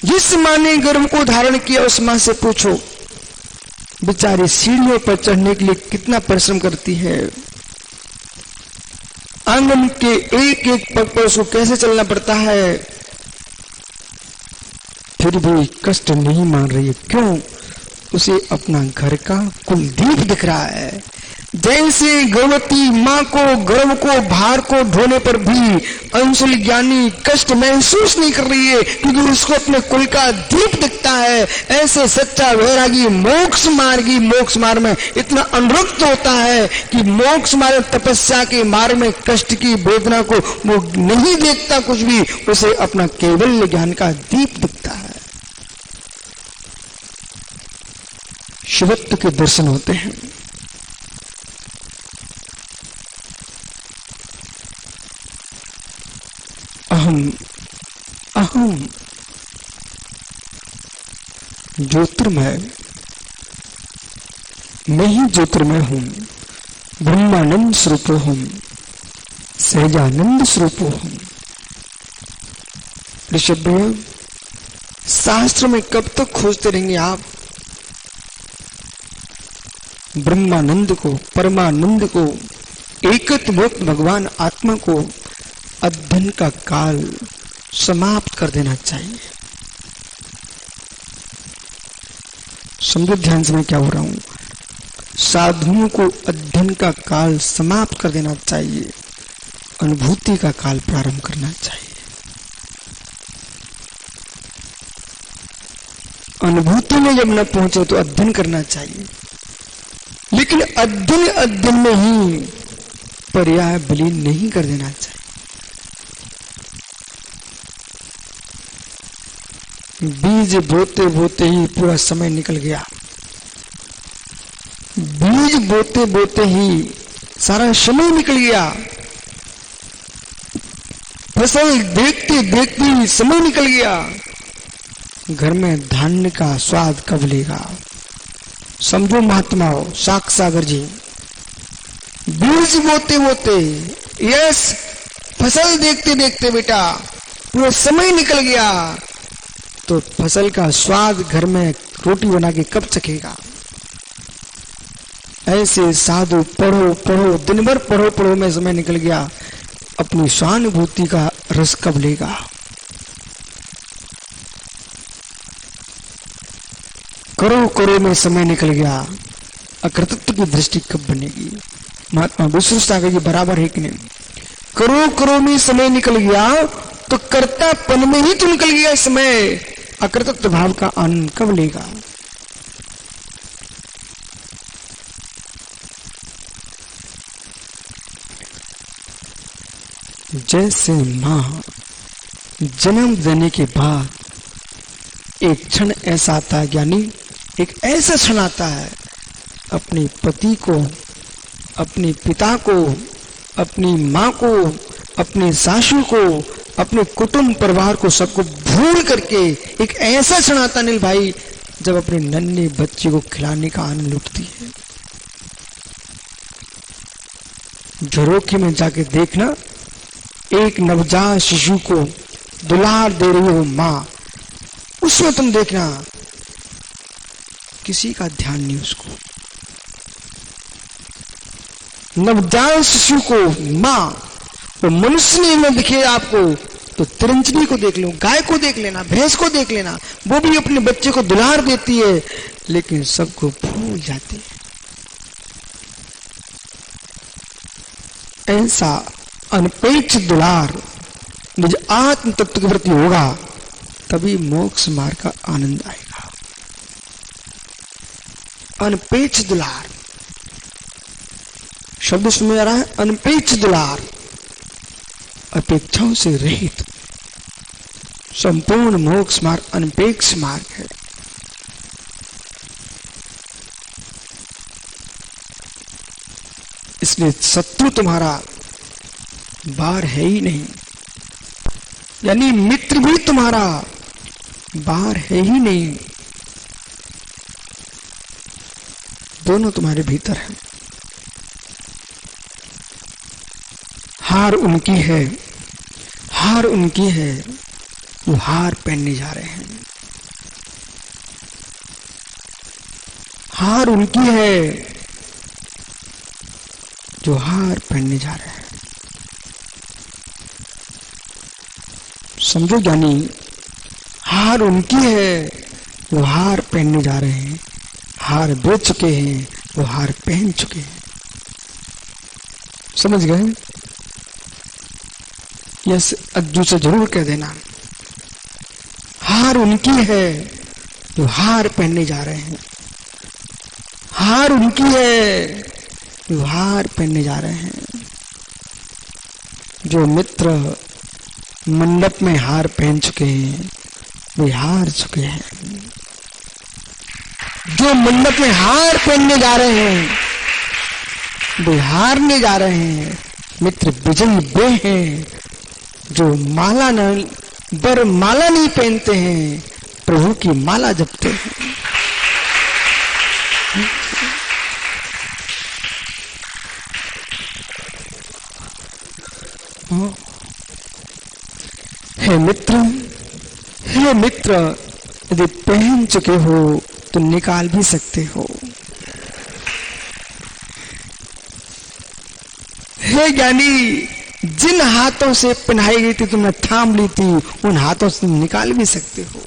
S1: जिस माँ ने गर्भ को धारण किया उस माँ से पूछो, बेचारी सीढ़ियों पर चढ़ने के लिए कितना परिश्रम करती है। आंगन के एक एक पग पर उसको कैसे चलना पड़ता है, फिर भी कष्ट नहीं मान रही है। क्यों? उसे अपना घर का कुलदीप दिख रहा है। जैसे गर्भवती माँ को गर्भ को भार को ढोने पर भी अंशुल ज्ञानी कष्ट महसूस नहीं कर रही है, क्योंकि उसको अपने कुल का दीप दिखता है। ऐसे सच्चा वैरागी मोक्ष मार्ग में इतना अनुरक्त होता है कि मोक्ष मार्ग तपस्या के मार्ग में कष्ट की वेदना को वो नहीं देखता कुछ भी, उसे अपना केवल ज्ञान का दीप दिखता है। शिवत्व के दर्शन होते हैं। अहम ज्योतिर्मय, मैं ही ज्योतिर्मय हूं, ब्रह्मानंद स्वरूप हूं, सहजानंद स्वरूप हूं। ऋषभ भैया, शास्त्र में कब तक खोजते रहेंगे आप ब्रह्मानंद को, परमानंद को, एकत्वमुक्त भगवान आत्मा को? अध्ययन का काल समाप्त कर देना चाहिए। समझो ध्यान से मैं क्या हो रहा हूं। साधुओं को अध्ययन का काल समाप्त कर देना चाहिए, अनुभूति का काल प्रारंभ करना चाहिए। अनुभूति में जब न पहुंचे तो अध्ययन करना चाहिए, लेकिन अध्ययन में ही पर्याय विलीन नहीं कर देना चाहिए। बीज बोते बोते ही पूरा समय निकल गया, बीज बोते बोते ही सारा समय निकल गया, फसल देखते देखते ही समय निकल गया। घर में धान्य का स्वाद कब लेगा? समझो महात्माओं, साख सागर जी, बीज बोते बोते, यस, फसल देखते देखते बेटा पूरा समय निकल गया, तो फसल का स्वाद घर में रोटी बना के कब चखेगा? ऐसे साधु पढ़ो पढ़ो, दिन भर पढ़ो पढ़ो में समय निकल गया, अपनी स्वानुभूति का रस कब लेगा? करो करो में समय निकल गया, अकृतत्व की दृष्टि कब बनेगी? महात्मा विष्णु सागर जी बराबर है कि नहीं? करो करो में समय निकल गया तो कर्तापन में ही तो निकल गया समय, अकृतत्व भाव का आनंद कब लेगा? जैसे मां जन्म देने के बाद एक क्षण ऐसा आता है, यानी एक ऐसा क्षण आता है, अपने पति को, अपने पिता को, अपनी मां को, अपने सासू को, अपने कुटुंब परिवार को, सबको भूल करके एक ऐसा क्षण आता नील भाई, जब अपने नन्हे बच्चे को खिलाने का आनंद लुटती है। झरोखे में जाके देखना, एक नवजात शिशु को दुलार दे रही हो मां, उसमें तुम देखना किसी का ध्यान नहीं उसको। नवजात शिशु को मां, वो मनुष्य नहीं में दिखे आपको तो तिरंजनी को देख लो, गाय को देख लेना, भैंस को देख लेना, वो भी अपने बच्चे को दुलार देती है, लेकिन सबको भूल जाती है। ऐसा अनपेक्ष दुलार निज आत्म तत्व के प्रति होगा, तभी मोक्ष मार्ग का आनंद आएगा। अनपेक्ष दुलार शब्द सुन आ रहा है, अनपेक्ष दुलार, अपेक्षाओं से रहित संपूर्ण मोक्ष मार्ग अनपेक्ष मार्ग है। इसलिए शत्रु तुम्हारा बाहर है ही नहीं, यानी मित्र भी तुम्हारा बाहर है ही नहीं, दोनों तुम्हारे भीतर है। हार उनकी है, हार उनकी है, वो हार पहनने जा रहे हैं। हार उनकी है जो हार पहनने जा रहे हैं। समझो ज्ञानी, हार उनकी है वो हार पहनने जा रहे हैं। हार बेच चुके हैं, वो हार पहन चुके हैं। समझ गए? यस, अज्जू से जरूर कह देना, हार उनकी है जो हार पहनने जा रहे हैं। हार उनकी है जो हार पहनने जा रहे हैं। जो मित्र मंडप में हार पहन चुके हैं वे हार चुके हैं। जो मंडप में हार पहनने जा रहे हैं वे हारने जा रहे हैं। मित्र विजयी वे हैं जो माला न बर माला नहीं पहनते हैं, प्रभु की माला जपते हैं। हे मित्र, हे मित्र, यदि पहन चुके हो तो निकाल भी सकते हो। हे ज्ञानी, जिन हाथों से पहनाई गई थी तुमने थाम ली थी, उन हाथों से निकाल भी सकते हो।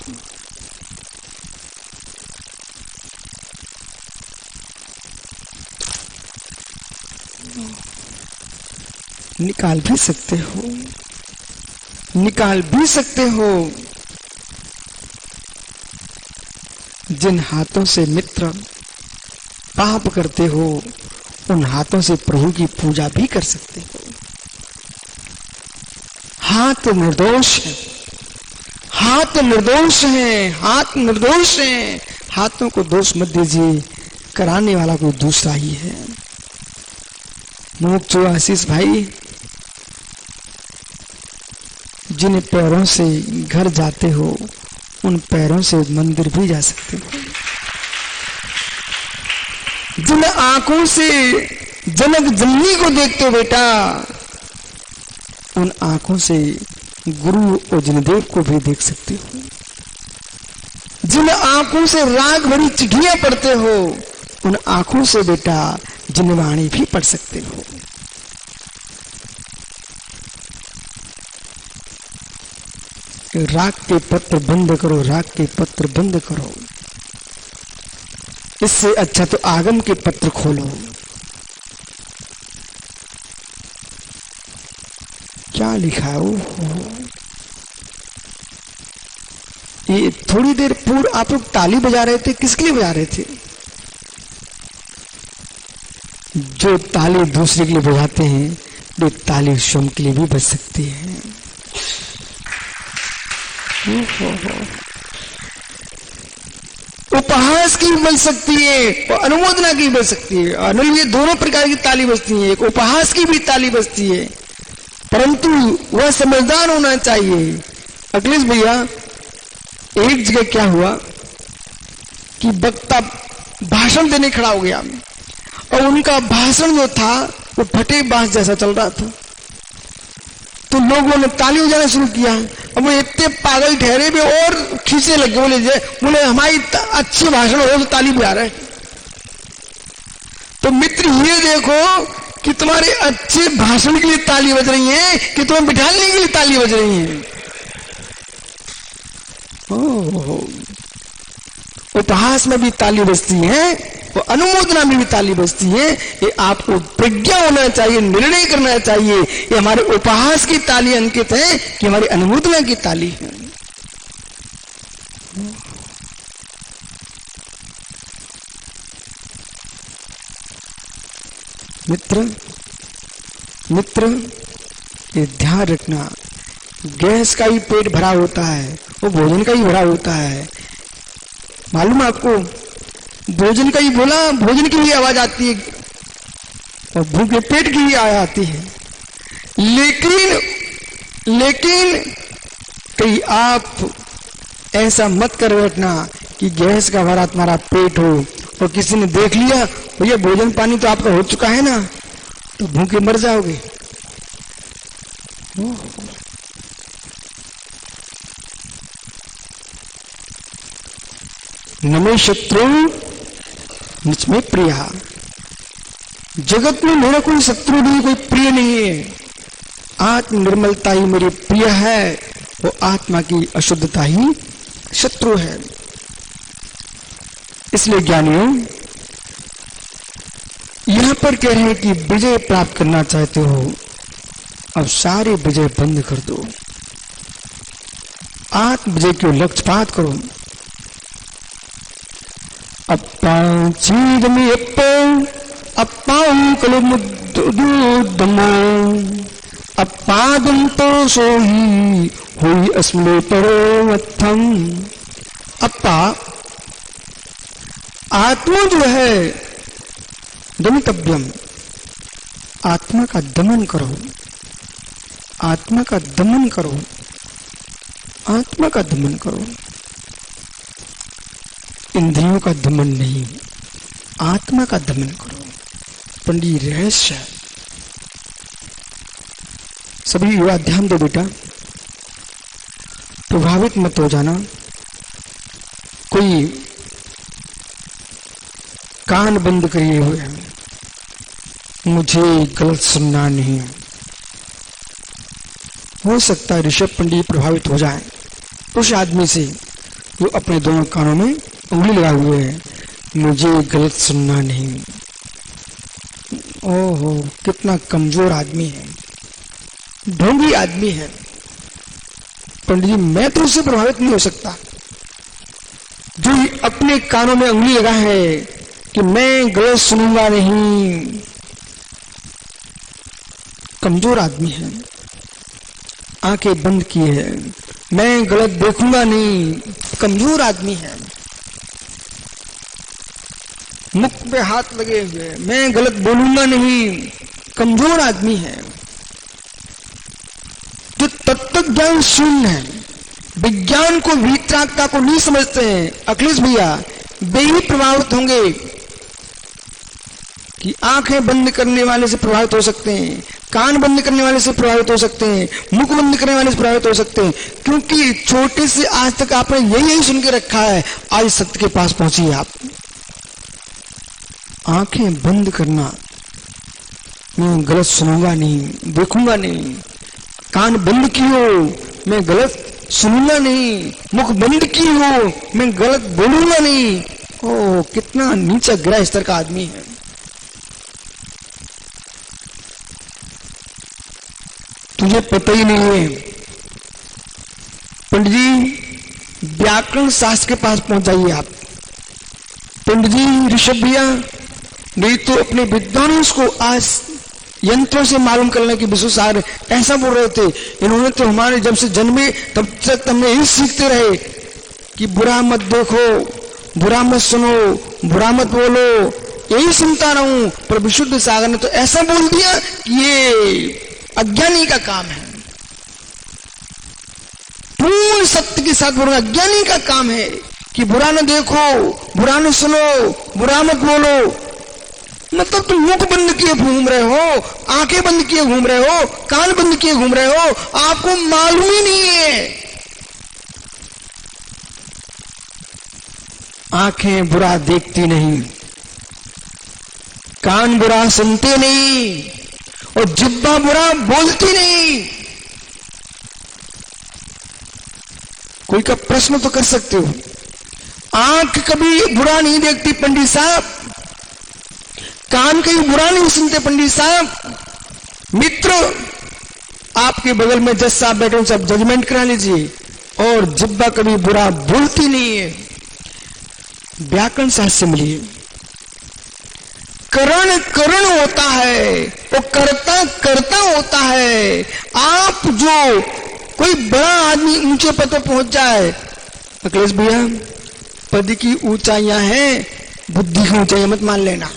S1: निकाल भी सकते हो, निकाल भी सकते हो। जिन हाथों से मित्र पाप करते हो उन हाथों से प्रभु की पूजा भी कर सकते हो। हाथ निर्दोष है, हाथ निर्दोष है, हाथ निर्दोष है। हाथों को दोष मत दीजिए, कराने वाला कोई दूसरा ही है। मुमुक्षु आशीष भाई, जिन पैरों से घर जाते हो उन पैरों से मंदिर भी जा सकते हो। जिन आंखों से जनक जननी को देखते हो बेटा, उन आंखों से गुरु और जिनदेव को भी देख सकते हो। जिन आंखों से राग भरी चिट्ठियां पढ़ते हो उन आंखों से बेटा जिनवाणी भी पढ़ सकते हो। राग के पत्र बंद करो, राग के पत्र बंद करो। इससे अच्छा तो आगम के पत्र खोलो। क्या लिखा है वो? ये थोड़ी देर पूर्व आप लोग ताली बजा रहे थे, किसके लिए बजा रहे थे? जो ताली दूसरे के लिए बजाते हैं वे ताली स्वयं के लिए भी बज सकती है। उपहास की भी बज सकती है और अनुमोदना की भी बज सकती है। अनिल, ये दोनों प्रकार की ताली बजती है। एक उपहास की भी ताली बजती है, परंतु वह समझदार होना चाहिए। अखिलेश भैया, एक जगह क्या हुआ कि वक्ता भाषण देने खड़ा हो गया और उनका भाषण जो था वो फटे बांस जैसा चल रहा था। तो लोगों ने ताली बजाना शुरू किया। अब वो इतने पागल ठहरे भी और खींचे लगे, बोले हमारी अच्छी भाषण हो तो ताली बजा रहे। तो मित्र ये देखो कि तुम्हारे अच्छे भाषण के लिए ताली बज रही है कि तुम्हें बिठाने के लिए ताली बज रही है। उपहास में भी ताली बजती है और अनुमोदना में भी ताली बजती है। ये आपको प्रज्ञा होना चाहिए, निर्णय करना चाहिए। ये हमारे उपहास की ताली अंकित है कि हमारी अनुमोदना की ताली है। मित्र मित्र, ये ध्यान रखना, गैस का ही पेट भरा होता है, वो भोजन का ही भरा होता है। मालूम आपको, भोजन का ही बोला, भोजन की भी आवाज आती है और भूखे पेट की भी आवाज आती है। लेकिन कहीं आप ऐसा मत कर बैठना कि गैस का भरा तुम्हारा पेट हो और किसी ने देख लिया भैया भोजन पानी तो आपका हो चुका है ना, तो भूखे मर जाओगे। नमे शत्रु मुझ में प्रिय। जगत में मेरा कोई शत्रु नहीं, कोई प्रिय नहीं है। आत्म निर्मलता ही मेरी प्रिय है, वो आत्मा की अशुद्धता ही शत्रु है। इसलिए ज्ञानियों यहां पर कह रहे हैं कि विजय प्राप्त करना चाहते हो, अब सारे विजय बंद कर दो, आत्म विजय के लक्ष्यपात करो। अप्पां कलु मुद्दुदम अप्पादं तो सोही हुई अस्मे परोमत्थम। अप्पा आत्मा जो है दमितव्यम, आत्मा का दमन करो, आत्मा का दमन करो, आत्मा का दमन करो। इंद्रियों का दमन नहीं, आत्मा का दमन करो। पंडित रहस्य है। सभी युवा ध्यान दो बेटा, प्रभावित मत हो जाना। कोई कान बंद करिए हुए हैं, मुझे गलत सुनना नहीं। हो सकता है ऋषभ पंडित प्रभावित हो जाए उस आदमी से जो अपने दोनों कानों में उंगली लगाए हुए है, मुझे गलत सुनना नहीं। ओहो, कितना कमजोर आदमी है, ढोंगी आदमी है। पंडित जी मैं तो उससे प्रभावित नहीं हो सकता जो अपने कानों में उंगली लगा है कि मैं गलत सुनूंगा नहीं। कमजोर आदमी है, आंखें बंद की है, मैं गलत देखूंगा नहीं। कमजोर आदमी है, मुख पे हाथ लगे हुए, मैं गलत बोलूंगा नहीं। कमजोर आदमी है। जो तत्व ज्ञान शून्य है, विज्ञान को वीतरागता को नहीं समझते हैं, अखिलेश भैया वे ही प्रभावित होंगे कि आंखें बंद करने वाले से प्रभावित हो सकते हैं, कान बंद करने वाले से प्रभावित हो सकते हैं, मुख बंद करने वाले से प्रभावित हो सकते हैं। क्योंकि छोटे से आज तक आपने यही सुन के रखा है, आज सत्य के पास पहुंचिए आप। आंखें बंद करना, मैं गलत सुनूंगा नहीं, देखूंगा नहीं। कान बंद की हो, मैं गलत सुनूंगा नहीं। मुख बंद की हो, मैं गलत बोलूंगा नहीं। ओ कितना नीचा गिरा स्तर का आदमी है। तुझे पता ही नहीं है। पंडित जी व्याकरण शास्त्र के पास पहुंच जाइए आप। पंडित जी ऋषभ भैया नहीं तो अपने विद्वानों को आज यंत्रों से मालूम करने की विशेषार ऐसा बोल रहे थे। इन्होंने तो हमारे जब से जन्मे तब तक हमने यही सीखते रहे कि बुरा मत देखो, बुरा मत सुनो, बुरा मत बोलो, यही सुनता रहूं। पर विशुद्ध सागर ने तो ऐसा बोल दिया कि ये अज्ञानी का काम है। पूर्ण सत्य के साथ बोलना अज्ञानी का काम है कि बुरा न देखो, बुरा न सुनो, बुरा मत बोलो। मतलब तुम मुख बंद किए घूम रहे हो, आंखें बंद किए घूम रहे हो, कान बंद किए घूम रहे हो, आपको मालूम ही नहीं है। आंखें बुरा देखती नहीं, कान बुरा सुनते नहीं, और जिह्वा बुरा बोलती नहीं। कोई का प्रश्न तो कर सकते हो, आंख कभी बुरा नहीं देखती पंडित साहब, कान कहीं बुरा नहीं सुनते पंडित साहब। मित्र आपके बगल में जज साहब बैठे हैं, सब जजमेंट करा लीजिए। और जिह्वा कभी बुरा बोलती नहीं है। व्याकरण शास्त्र से मिलिए। करण करण होता है, वो करता करता होता है। आप जो कोई बड़ा आदमी ऊंचे पद पर पहुंच जाए, अखिलेश भैया पद की ऊंचाइयां हैं, बुद्धि की ऊंचाइयां मत मान लेना।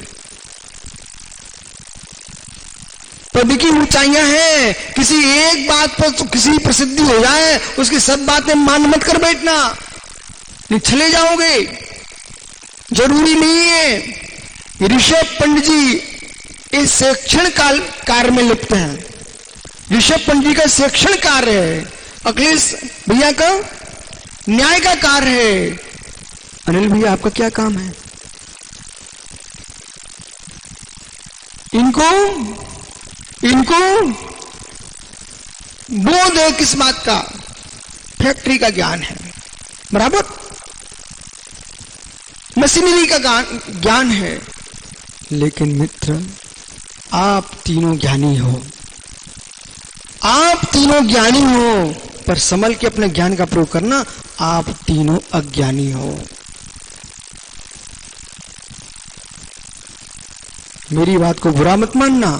S1: पद की ऊंचाइयां हैं, किसी एक बात पर तो किसी प्रसिद्धि हो जाए उसकी सब बातें मान मत कर बैठना, नहीं चले जाओगे। जरूरी नहीं है। ऋषभ पंडित जी इस शिक्षण कार्य में लिप्त हैं। ऋषभ पंडित जी का शिक्षण कार्य है, अखिलेश भैया का न्याय का कार्य है। अनिल भैया आपका क्या काम है? इनको बोध है किस बात का? फैक्ट्री का ज्ञान है, बराबर, मशीनरी का ज्ञान है। लेकिन मित्र, आप तीनों ज्ञानी हो, आप तीनों ज्ञानी हो, पर संभल के अपने ज्ञान का प्रयोग करना। आप तीनों अज्ञानी हो। मेरी बात को बुरा मत मानना,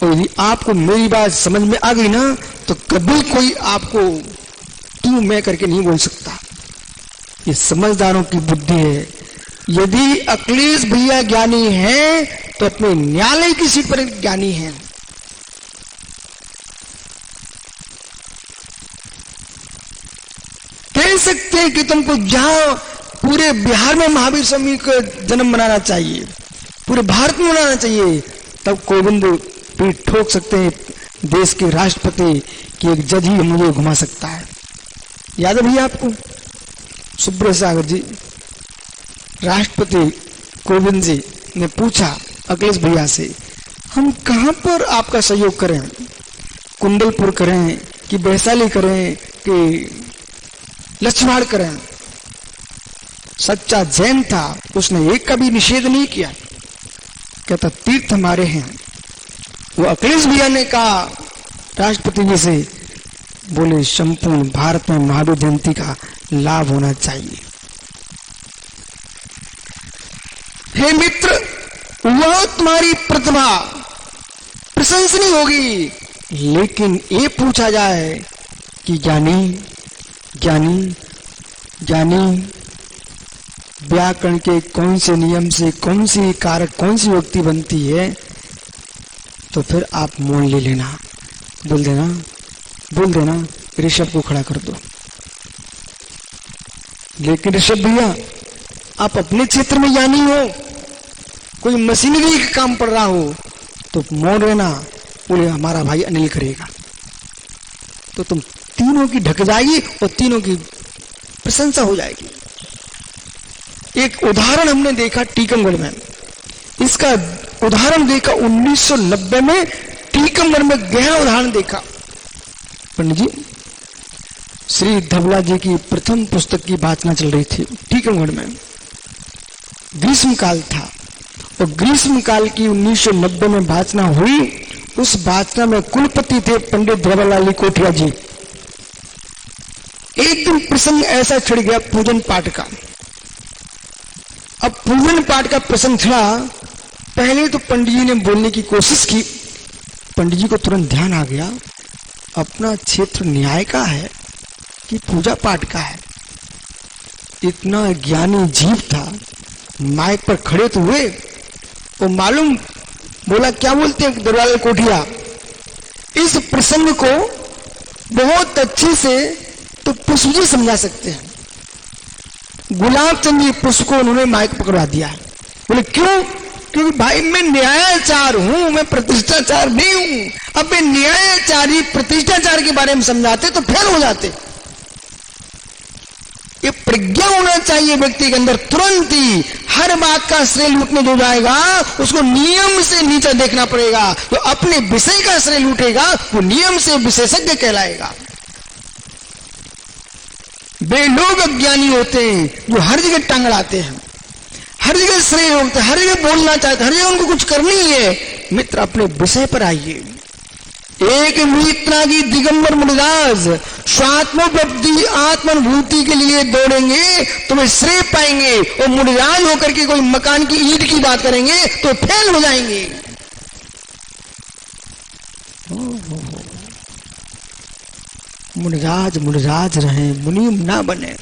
S1: और यदि आपको मेरी बात समझ में आ गई ना, तो कभी कोई आपको तू मैं करके नहीं बोल सकता। ये समझदारों की बुद्धि है। यदि अखिलेश भैया ज्ञानी हैं, तो अपने न्यायालय की सीट पर ज्ञानी हैं। कह सकते हैं कि तुमको जहां पूरे बिहार में महावीर स्वामी का जन्म मनाना चाहिए, पूरे भारत में मनाना चाहिए, तब कोविंद पीठ ठोक सकते हैं देश के राष्ट्रपति कि एक जज ही मुझे घुमा सकता है। याद है भैया आपको? सुब्रत सागर जी, राष्ट्रपति कोविंद जी ने पूछा अखिलेश भैया से, हम कहां पर आपका सहयोग करें? कुंडलपुर करें कि वैशाली करें कि लक्ष्मण करें? सच्चा जैन था, उसने एक का भी निषेध नहीं किया। कहता तीर्थ हमारे हैं। वो अखिलेश भैया ने कहा राष्ट्रपति जी से, बोले संपूर्ण भारत में महावीर जयंती का लाभ होना चाहिए। हे मित्र, वह तुम्हारी प्रतिभा प्रशंसनीय होगी, लेकिन ये पूछा जाए कि ज्ञानी व्याकरण के कौन से नियम से कौन सी कारक कौन सी व्यक्ति बनती है, तो फिर आप मोल ले लेना, बोल देना ऋषभ को खड़ा कर दो। लेकिन ऋषभ भैया, आप अपने क्षेत्र में ज्ञानी हो, कोई मशीनरी का काम पड़ रहा हो तो मौन रहना, बोले हमारा भाई अनिल करेगा। तो तुम तीनों की ढक जाएगी और तीनों की प्रशंसा हो जाएगी। एक उदाहरण हमने देखा टीकमगढ़ में, इसका उदाहरण देखा 1990 में टीकमगढ़ में गहरा उदाहरण देखा। पंडित जी, श्री धबला जी की प्रथम पुस्तक की वाचना चल रही थी टीकमगढ़ में। ग्रीष्म काल था और ग्रीष्म काल की 1990 में वाचना हुई। उस वाचना में कुलपति थे पंडित धवललाल कोठिया जी। एक दिन प्रसंग ऐसा छिड़ गया पूजन पाठ का। अब पूजन पाठ का प्रसंग छिड़ा, पहले तो पंडित जी ने बोलने की कोशिश की। पंडित जी को तुरंत ध्यान आ गया, अपना क्षेत्र न्याय का है कि पूजा पाठ का है। इतना ज्ञानी जीव था, माइक पर खड़े तो हुए, वो मालूम बोला, क्या बोलते हैं दरवाजा कोठिया, इस प्रसंग को बहुत अच्छे से तो पुष्प जी समझा सकते हैं। गुलाब चंद जी पुष्प को उन्होंने माइक पकड़वा दिया है। बोले क्यों? क्योंकि भाई मैं न्यायाचार हूं, मैं प्रतिष्ठाचार नहीं हूं। अब मैं न्यायाचारी प्रतिष्ठाचार के बारे में समझाते तो फेल हो जाते। ये प्रज्ञा होना चाहिए व्यक्ति के अंदर, तुरंत ही हर बात का श्रेय लूटने जो जाएगा उसको नियम से नीचे देखना पड़ेगा। तो अपने विषय का श्रेय लूटेगा वो नियम से विशेषज्ञ कहलाएगा। वे लोग अज्ञानी होते हैं जो हर जगह टांग अड़ाते हैं, हर जगह श्रेय होते हैं, हर जगह बोलना चाहते हैं, हर जगह उनको कुछ करनी है। मित्र, अपने विषय पर आइए। एक मित्रा की दिगंबर मुनिराज स्वात्मोपलब्धि आत्मानुभूति के लिए दौड़ेंगे तो वे श्रेय पाएंगे, और मुनिराज होकर के कोई मकान की ईंट की बात करेंगे तो फेल हो जाएंगे। मुनिराज रहे, मुनि ना बने।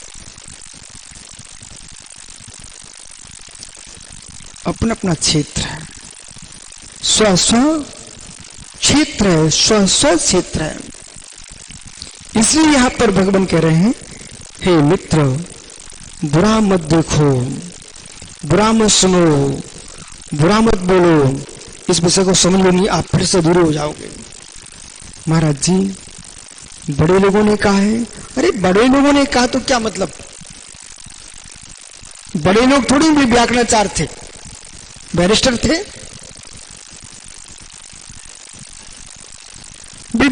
S1: अपना अपना क्षेत्र है, स्व क्षेत्र है, स्व क्षेत्र है। इसलिए यहां पर भगवान कह रहे हैं, हे मित्र, बुरा मत देखो, बुरा मत सुनो, बुरा मत बोलो। इस विषय को समझ लो, नहीं आप फिर से दूर हो जाओगे। महाराज जी, बड़े लोगों ने कहा है। अरे बड़े लोगों ने कहा तो क्या मतलब? बड़े लोग थोड़ी भी व्याकरणाचार्य थे, बैरिस्टर थे।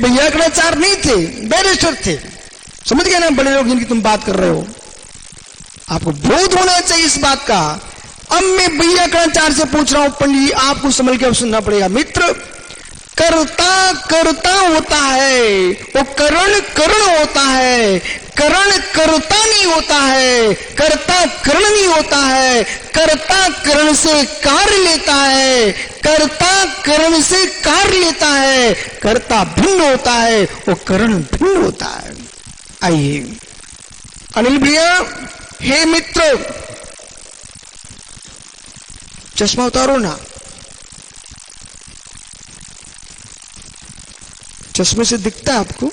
S2: वैयाकरणाचार्य नहीं थे, बैरिस्टर थे। समझ गए ना बड़े लोग जिनकी तुम बात कर रहे हो? आपको बोध होना चाहिए इस बात का। अब मैं वैयाकरणाचार्य से पूछ रहा हूं, पंडित जी आपको संभल के अब सुनना पड़ेगा। मित्र, कर्ता कर्ता होता है, वो करण करण होता है, करण कर्ता नहीं होता है, कर्ता करण नहीं होता है, कर्ता करण से कार्य लेता है, कर्ता करण से कार्य लेता है, कर्ता भिन्न होता है, वो करण भिन्न होता है। आइए अनिल भैया, हे मित्र, चश्मा उतारो ना। चश्मे से दिखता है आपको?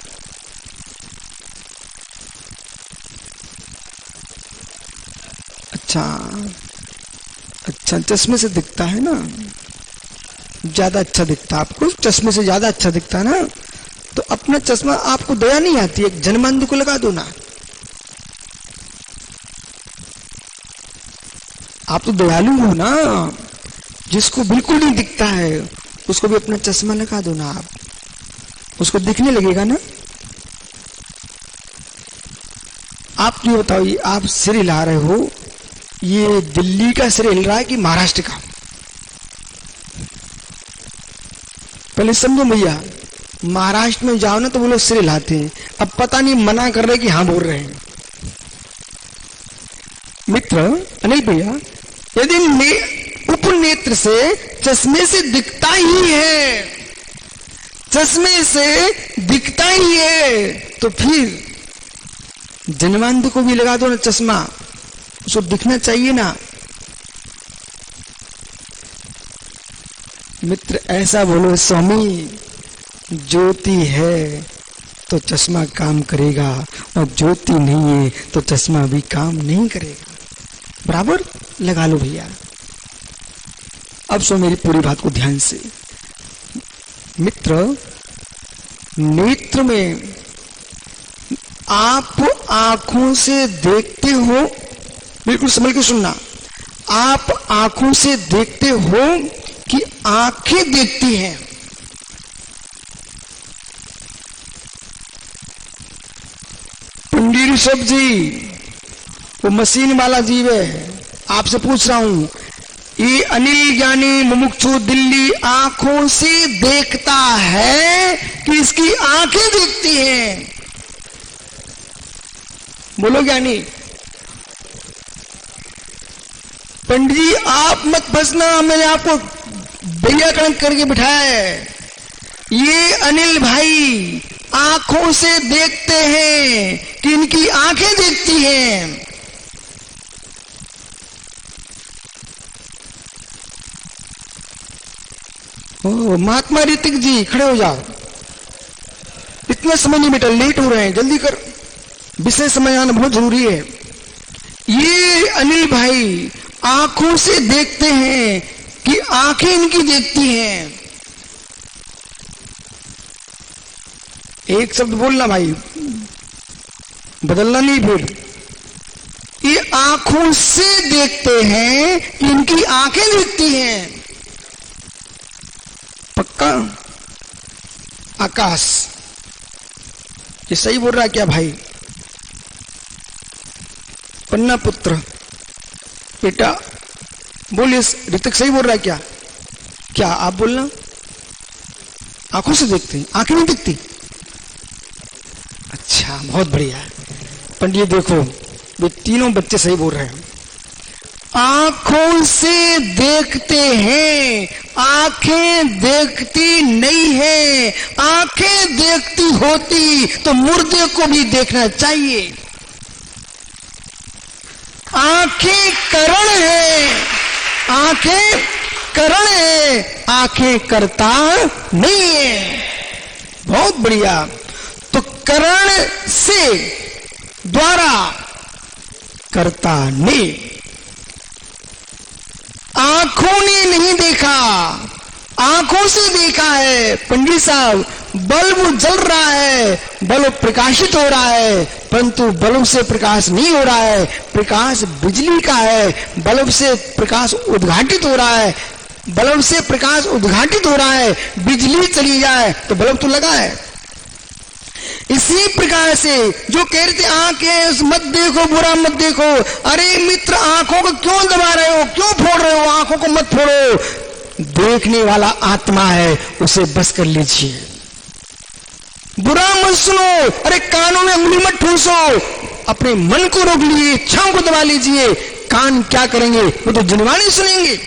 S2: अच्छा अच्छा, चश्मे से दिखता है ना, ज्यादा अच्छा दिखता है आपको, चश्मे से ज्यादा अच्छा दिखता है ना। तो अपना चश्मा आपको दया नहीं आती, एक जनमानंद को लगा दो ना। आप तो दयालु हो ना, जिसको बिल्कुल नहीं दिखता है उसको भी अपना चश्मा लगा दो ना, आप उसको दिखने लगेगा ना। आप ये बताओ, ये आप सिर हिला रहे हो, ये दिल्ली का सिर हिल रहा है कि महाराष्ट्र का? पहले समझो भैया, महाराष्ट्र में जाओ ना तो वो लोग सिर हिलाते हैं, अब पता नहीं मना कर रहे कि हाँ बोल रहे हैं। मित्र अनिल भैया, यदि उपनेत्र से चश्मे से दिखता ही है, चश्मे से दिखता ही है, तो फिर जनमानंद को भी लगा दो ना चश्मा, उसको दिखना चाहिए ना। मित्र ऐसा बोलो, स्वामी ज्योति है तो चश्मा काम करेगा, और ज्योति नहीं है तो चश्मा भी काम नहीं करेगा। बराबर लगा लो भैया। अब सो मेरी पूरी बात को ध्यान से। मित्र, नेत्र में आप आंखों से देखते हो, बिल्कुल समझ के सुनना, आप आंखों से देखते हो कि आंखें देखती हैं? पंडित ऋषभ जी, वो मशीन वाला जीव है, आपसे पूछ रहा हूं, ये अनिल ज्ञानी मुमुक्षु दिल्ली आंखों से देखता है कि इसकी आंखें देखती हैं? बोलो ज्ञानी। पंडित जी आप मत फंसना, मैंने आपको व्याकरण करके बिठाया है। ये अनिल भाई आंखों से देखते हैं कि इनकी आंखें देखती हैं। ओ महात्मा ऋतिक जी खड़े हो जाओ, इतना समय नहीं बेटा, लेट हो रहे हैं, जल्दी कर, विषय समझ आना बहुत जरूरी है। ये अनिल भाई आंखों से देखते हैं कि आंखें इनकी देखती हैं। एक शब्द बोलना भाई, बदलना नहीं फिर। ये आंखों से देखते हैं कि इनकी आंखें देखती हैं। पक्का? आकाश ये सही बोल रहा है क्या भाई? पन्ना पुत्र बेटा बोलिए, ऋतिक सही बोल रहा है क्या? क्या आप बोलना? आंखों से देखते हैं, आंखें नहीं दिखती? अच्छा बहुत बढ़िया। पंडित देखो, ये तीनों बच्चे सही बोल रहे हैं। आंखों से देखते हैं, आंखें देखती नहीं है। आंखें देखती होती तो मुर्दे को भी देखना चाहिए। आंखें करण है, आंखें करण है, आंखें करता नहीं है। बहुत बढ़िया। तो करण से द्वारा करता नहीं, आंखों ने नहीं देखा, आंखों से देखा है। पंडित साहब बल्ब जल रहा है, बल्ब प्रकाशित हो रहा है, परंतु बल्ब से प्रकाश नहीं हो रहा है, प्रकाश बिजली का है। बल्ब से प्रकाश उद्घाटित हो रहा है, बल्ब से प्रकाश उद्घाटित हो रहा है। बिजली चली जाए तो बल्ब तो लगा है, इसी प्रकार से जो कह रहे थे आंखें मत देखो, बुरा मत देखो, अरे मित्र आंखों को क्यों दबा रहे हो, क्यों फोड़ रहे हो, आंखों को मत फोड़ो। देखने वाला आत्मा है, उसे बस कर लीजिए। बुरा मत सुनो, अरे कानों में उंगली मत ठूसो, अपने मन को रोक लीजिए, इच्छाओं को दबा लीजिए। कान क्या करेंगे, वो तो जनवाणी सुनेंगे।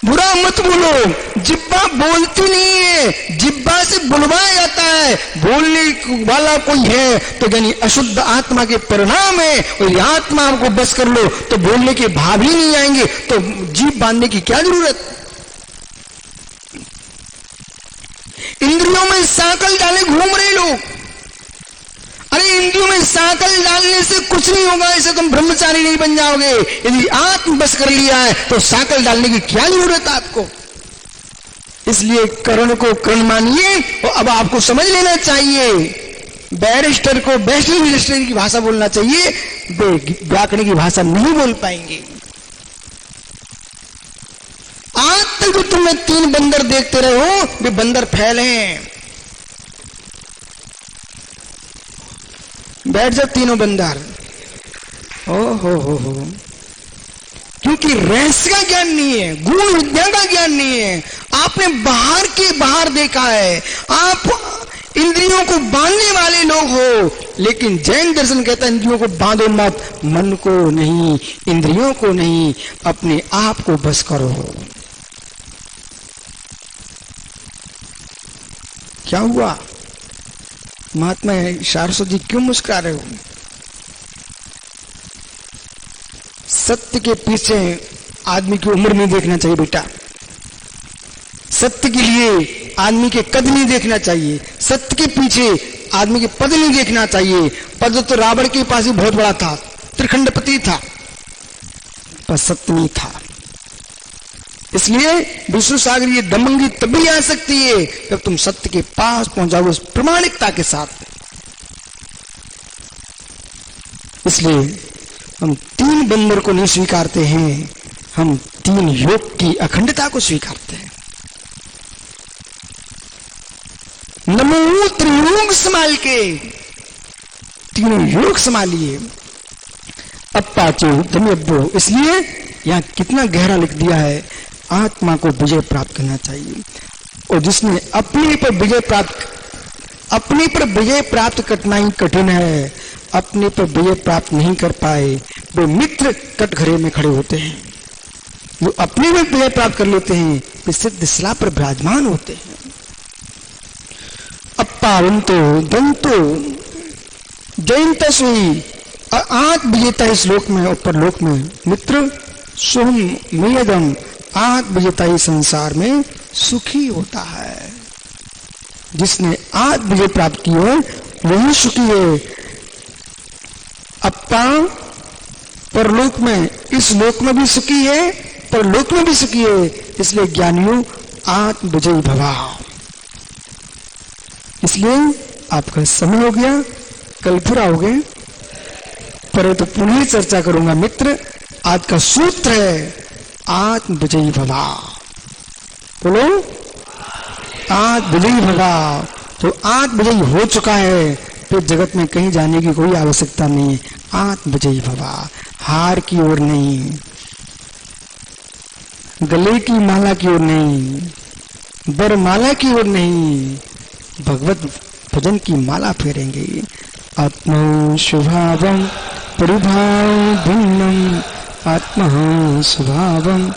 S2: बुरा मत बोलो, जिब्बा बोलती नहीं है, जिब्बा से बुलवाया जाता है। बोलने वाला कोई है तो यानी अशुद्ध आत्मा के परिणाम है, और ये आत्मा को बस कर लो तो बोलने के भाव ही नहीं आएंगे, तो जीभ बांधने की क्या जरूरत। इंद्रियों में सांकल डाले घूम रहे लोग, अरे इंद्रियों में सांकल डालने से कुछ नहीं होगा, इसे तुम ब्रह्मचारी नहीं बन जाओगे। यदि आत्म बस कर लिया है तो सांकल डालने की क्या जरूरत है आपको। इसलिए कर्ण को कर्ण मानिए, और अब आपको समझ लेना चाहिए, बैरिस्टर को बैरिस्टर की भाषा बोलना चाहिए, व्याकरण की भाषा नहीं बोल पाएंगे। आज तक जो तुम्हें 3 बंदर देखते रहे हो, वे बंदर फैले हैं। बैठ जाओ तीनों बंदर। ओ हो, क्योंकि रहस्य का ज्ञान नहीं है, गुण विद्या का ज्ञान नहीं है। आपने बाहर के बाहर देखा है, आप इंद्रियों को बांधने वाले लोग हो, लेकिन जैन दर्शन कहता है इंद्रियों को बांधो मत, मन को नहीं, इंद्रियों को नहीं, अपने आप को बस करो। क्या हुआ महात्मा शारसो जी, क्यों मुस्कुरा रहे हो। सत्य के पीछे आदमी की उम्र नहीं देखना चाहिए बेटा, सत्य के लिए आदमी के कद नहीं देखना चाहिए, सत्य के पीछे आदमी के पद नहीं देखना चाहिए। पद तो रावण के पास ही बहुत बड़ा था, त्रिखंडपति था, पर सत्य नहीं था। इसलिए विष्णु सागर ये दमंगी तभी आ सकती है जब तुम सत्य के पास पहुंचाओ उस प्रमाणिकता के साथ। इसलिए हम 3 बंदर को नहीं स्वीकारते हैं, हम 3 योग की अखंडता को स्वीकारते हैं। नमो त्रियोग संभाल के, तीनों योग संभालिए। अपाचो धम्यब्बो, इसलिए यहां कितना गहरा लिख दिया है, आत्मा को विजय प्राप्त करना चाहिए। और जिसने अपने पर विजय प्राप्त करना ही कठिन है, अपने पर विजय प्राप्त नहीं कर पाए, वो मित्र कटघरे में खड़े होते हैं। जो अपने में विजय प्राप्त कर लेते हैं, वे सिद्ध शिला पर विराजमान होते हैं। अपावंतो दंतो जयंत सुई, आत्म विजेता इस लोक में और परलोक में, मित्र सोम मेयदम, आत्म विजेता ही संसार में सुखी होता है। जिसने आत्म विजय प्राप्त की है वही सुखी है। अप्पा परलोक में, इस लोक में भी सुखी है, परलोक में भी सुखी है। इसलिए ज्ञानियों आत्म विजयी भवा। इसलिए आपका समय हो गया, कल फिर आओगे, पर तो पुनः चर्चा करूंगा। मित्र, आज का सूत्र है आत्म विजयी भवा। बोलो आत्म विजयी भवा। तो आत्म विजयी हो चुका है, फिर जगत में कहीं जाने की कोई आवश्यकता नहीं है। आत्म विजयी भवा, हार की ओर नहीं, गले की माला की ओर नहीं, बरमाला की ओर नहीं, भगवत भजन की माला फेरेंगे। आत्मा स्वभावम परिभाव भिन्नम, आत्मा स्वभावम